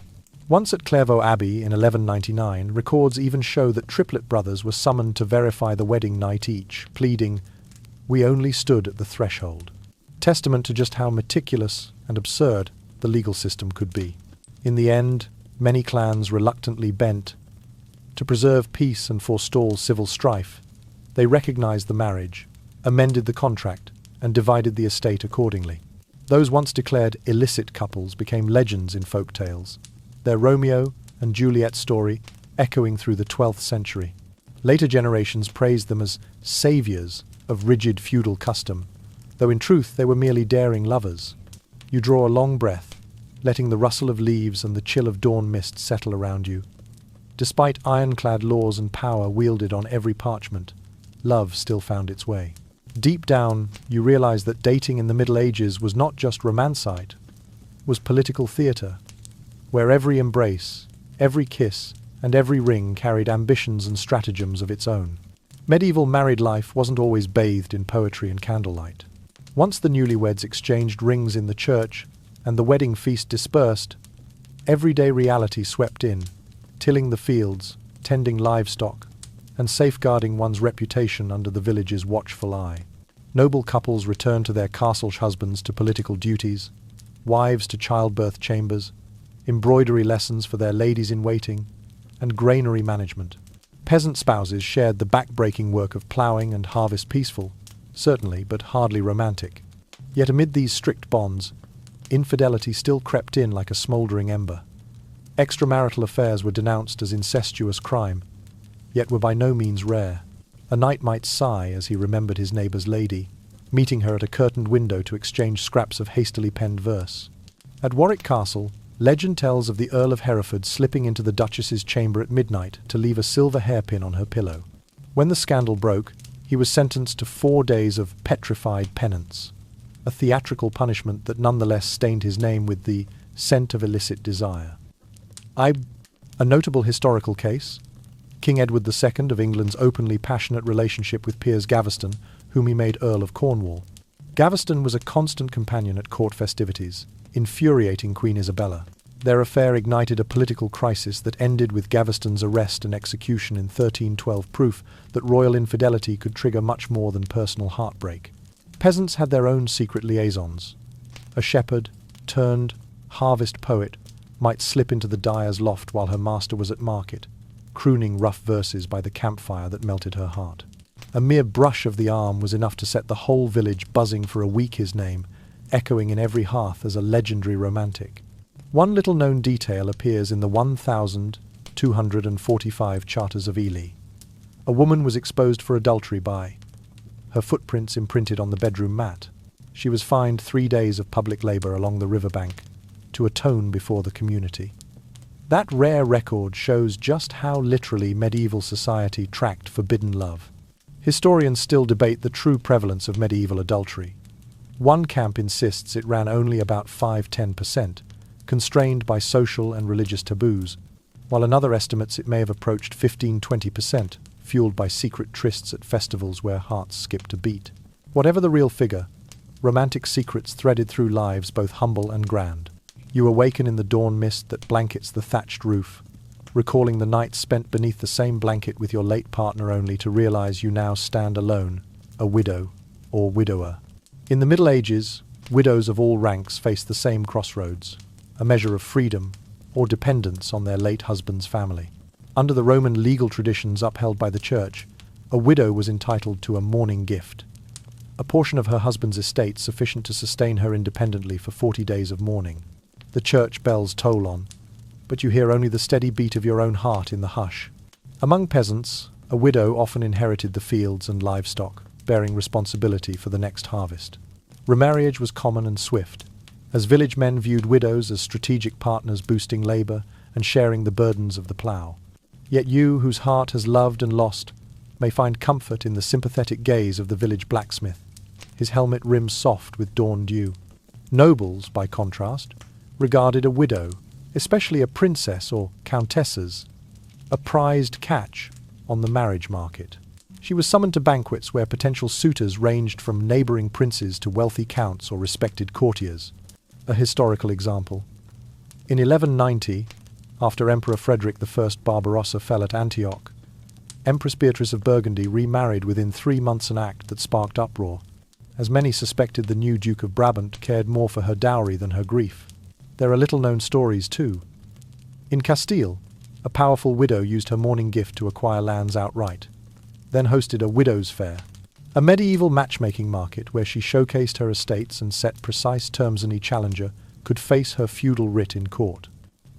Once at Clairvaux Abbey in 1199, records even show that triplet brothers were summoned to verify the wedding night each, pleading, "We only stood at the threshold." Testament to just how meticulous and absurd the legal system could be. In the end, many clans reluctantly bent. To preserve peace and forestall civil strife, they recognized the marriage, amended the contract, and divided the estate accordingly. Those once declared illicit couples became legends in folk tales, their Romeo and Juliet story echoing through the 12th century. Later generations praised them as saviors of rigid feudal custom, though in truth they were merely daring lovers. You draw a long breath, letting the rustle of leaves and the chill of dawn mist settle around you. Despite ironclad laws and power wielded on every parchment, love still found its way. Deep down, you realize that dating in the Middle Ages was not just romancite, was political theatre, where every embrace, every kiss, and every ring carried ambitions and stratagems of its own. Medieval married life wasn't always bathed in poetry and candlelight. Once the newlyweds exchanged rings in the church and the wedding feast dispersed, everyday reality swept in, tilling the fields, tending livestock, and safeguarding one's reputation under the village's watchful eye. Noble couples returned to their castle husbands to political duties, wives to childbirth chambers, embroidery lessons for their ladies-in-waiting, and granary management. Peasant spouses shared the back-breaking work of ploughing and harvest peaceful, certainly, but hardly romantic. Yet amid these strict bonds, infidelity still crept in like a smouldering ember. Extramarital affairs were denounced as incestuous crime, yet were by no means rare. A knight might sigh as he remembered his neighbour's lady, meeting her at a curtained window to exchange scraps of hastily penned verse. At Warwick Castle, legend tells of the Earl of Hereford slipping into the Duchess's chamber at midnight to leave a silver hairpin on her pillow. When the scandal broke, he was sentenced to 4 days of petrified penance, a theatrical punishment that nonetheless stained his name with the scent of illicit desire. A notable historical case, King Edward II of England's openly passionate relationship with Piers Gaveston, whom he made Earl of Cornwall. Gaveston was a constant companion at court festivities, infuriating Queen Isabella. Their affair ignited a political crisis that ended with Gaveston's arrest and execution in 1312, proof that royal infidelity could trigger much more than personal heartbreak. Peasants had their own secret liaisons. A shepherd, turned harvest poet, might slip into the dyer's loft while her master was at market, crooning rough verses by the campfire that melted her heart. A mere brush of the arm was enough to set the whole village buzzing for a week, his name echoing in every hearth as a legendary romantic. One little-known detail appears in the 1245 Charters of Ely. A woman was exposed for adultery by her footprints imprinted on the bedroom mat. She was fined 3 days of public labour along the riverbank to atone before the community. That rare record shows just how literally medieval society tracked forbidden love. Historians still debate the true prevalence of medieval adultery. One camp insists it ran only about 5–10%, constrained by social and religious taboos, while another estimates it may have approached 15–20%, fueled by secret trysts at festivals where hearts skipped a beat. Whatever the real figure, romantic secrets threaded through lives both humble and grand. You awaken in the dawn mist that blankets the thatched roof, recalling the nights spent beneath the same blanket with your late partner only to realize you now stand alone, a widow or widower. In the Middle Ages, widows of all ranks faced the same crossroads, a measure of freedom or dependence on their late husband's family. Under the Roman legal traditions upheld by the Church, a widow was entitled to a mourning gift, a portion of her husband's estate sufficient to sustain her independently for 40 days of mourning. The church bells toll on, but you hear only the steady beat of your own heart in the hush. Among peasants, a widow often inherited the fields and livestock, bearing responsibility for the next harvest. Remarriage was common and swift, as village men viewed widows as strategic partners boosting labour and sharing the burdens of the plough. Yet you, whose heart has loved and lost, may find comfort in the sympathetic gaze of the village blacksmith, his helmet rimmed soft with dawn dew. Nobles, by contrast, regarded a widow, especially a princess or countess, a prized catch on the marriage market. She was summoned to banquets where potential suitors ranged from neighbouring princes to wealthy counts or respected courtiers. A historical example. In 1190, after Emperor Frederick I Barbarossa fell at Antioch, Empress Beatrice of Burgundy remarried within 3 months, an act that sparked uproar, as many suspected the new Duke of Brabant cared more for her dowry than her grief. There are little-known stories too. In Castile, a powerful widow used her mourning gift to acquire lands outright, then hosted a widow's fair, a medieval matchmaking market where she showcased her estates and set precise terms any challenger could face her feudal writ in court.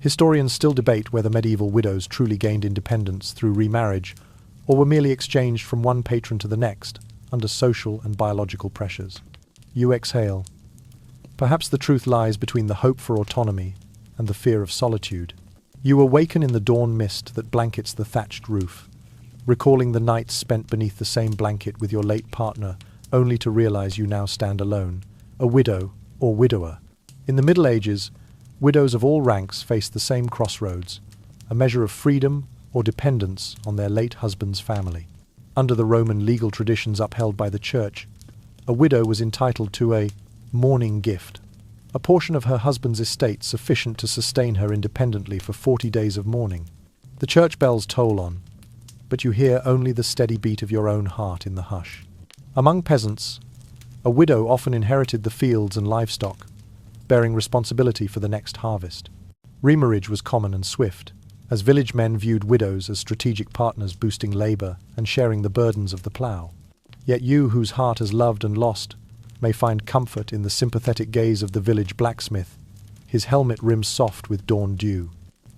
Historians still debate whether medieval widows truly gained independence through remarriage or were merely exchanged from one patron to the next under social and biological pressures. You exhale. Perhaps the truth lies between the hope for autonomy and the fear of solitude. You awaken in the dawn mist that blankets the thatched roof, recalling the nights spent beneath the same blanket with your late partner, only to realize you now stand alone, a widow or widower. In the Middle Ages, widows of all ranks faced the same crossroads, a measure of freedom or dependence on their late husband's family. Under the Roman legal traditions upheld by the Church, a widow was entitled to a mourning gift, a portion of her husband's estate sufficient to sustain her independently for 40 days of mourning. The church bells toll on, but you hear only the steady beat of your own heart in the hush. Among peasants, A widow often inherited the fields and livestock, bearing responsibility for the next harvest. Remarriage was common and swift, as village men viewed widows as strategic partners boosting labor and sharing the burdens of the plough. Yet you, whose heart has loved and lost, may find comfort in the sympathetic gaze of the village blacksmith, his helmet rimmed soft with dawn dew.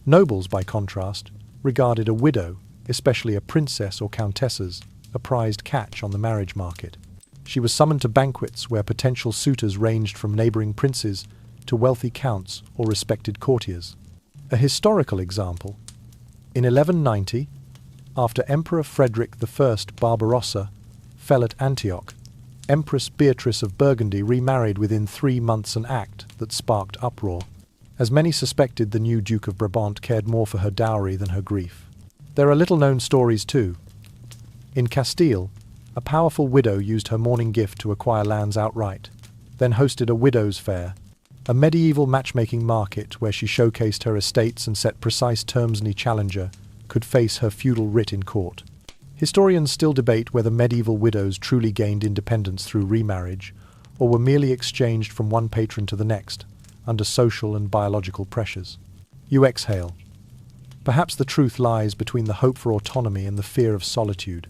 Nobles, by contrast, regarded a widow, especially a princess or countess, a prized catch on the marriage market. She was summoned to banquets where potential suitors ranged from neighboring princes to wealthy counts or respected courtiers. A historical example: in 1190, after Emperor Frederick I Barbarossa fell at Antioch, Empress Beatrice of Burgundy remarried within 3 months, an act that sparked uproar, as many suspected the new Duke of Brabant cared more for her dowry than her grief. There are little-known stories too. In Castile, a powerful widow used her mourning gift to acquire lands outright, then hosted a widow's fair, a medieval matchmaking market where she showcased her estates and set precise terms any challenger could face her feudal writ in court. Historians still debate whether medieval widows truly gained independence through remarriage or were merely exchanged from one patron to the next under social and biological pressures. You exhale. Perhaps the truth lies between the hope for autonomy and the fear of solitude.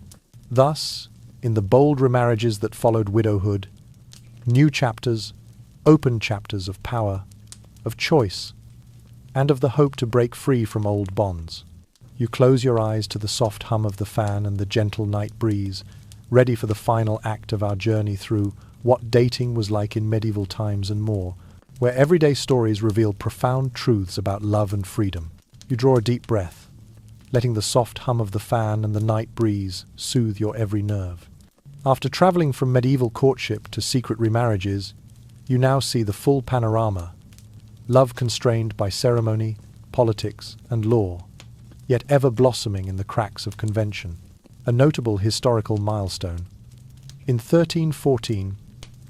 Thus, in the bold remarriages that followed widowhood, new chapters, open chapters of power, of choice, and of the hope to break free from old bonds. You close your eyes to the soft hum of the fan and the gentle night breeze, ready for the final act of our journey through what dating was like in medieval times and more, where everyday stories reveal profound truths about love and freedom. You draw a deep breath, letting the soft hum of the fan and the night breeze soothe your every nerve. After traveling from medieval courtship to secret remarriages, you now see the full panorama, love constrained by ceremony, politics, and law, yet ever blossoming in the cracks of convention. A notable historical milestone. In 1314,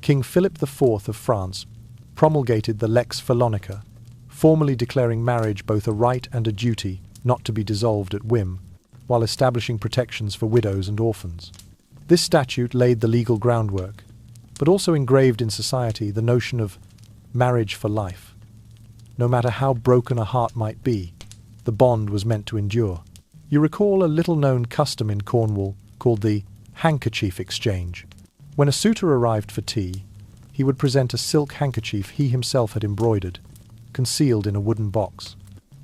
King Philip IV of France promulgated the Lex Philaunica, formally declaring marriage both a right and a duty not to be dissolved at whim, while establishing protections for widows and orphans. This statute laid the legal groundwork, but also engraved in society the notion of marriage for life. No matter how broken a heart might be, the bond was meant to endure. You recall a little-known custom in Cornwall called the handkerchief exchange. When a suitor arrived for tea, he would present a silk handkerchief he himself had embroidered, concealed in a wooden box.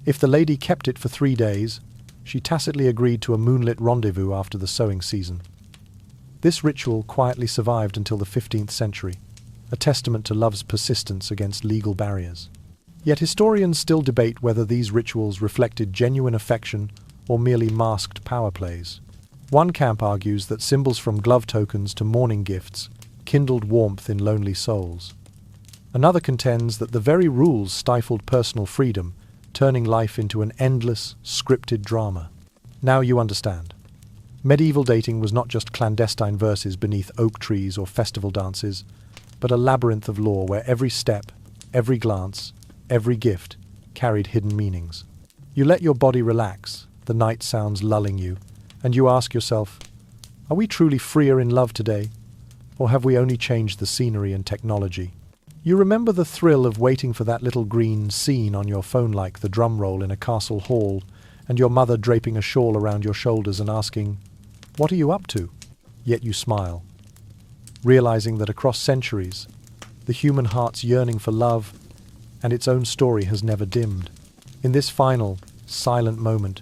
If the lady kept it for 3 days, she tacitly agreed to a moonlit rendezvous after the sewing season. This ritual quietly survived until the 15th century, a testament to love's persistence against legal barriers. Yet historians still debate whether these rituals reflected genuine affection or merely masked power plays. One camp argues that symbols from glove tokens to mourning gifts kindled warmth in lonely souls. Another contends that the very rules stifled personal freedom, turning life into an endless, scripted drama. Now you understand. Medieval dating was not just clandestine verses beneath oak trees or festival dances, but a labyrinth of law where every step, every glance, every gift carried hidden meanings. You let your body relax, the night sounds lulling you, and you ask yourself, are we truly freer in love today, or have we only changed the scenery and technology? You remember the thrill of waiting for that little green scene on your phone, like the drum roll in a castle hall, and your mother draping a shawl around your shoulders and asking, "What are you up to?" Yet you smile, realizing that across centuries, the human heart's yearning for love and its own story has never dimmed. In this final, silent moment,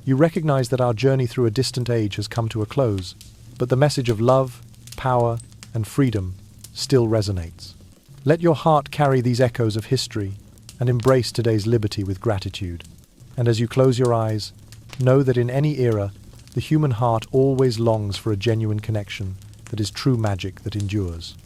you recognize that our journey through a distant age has come to a close, but the message of love, power, and freedom still resonates. Let your heart carry these echoes of history and embrace today's liberty with gratitude. And as you close your eyes, know that in any era, the human heart always longs for a genuine connection that is true magic that endures.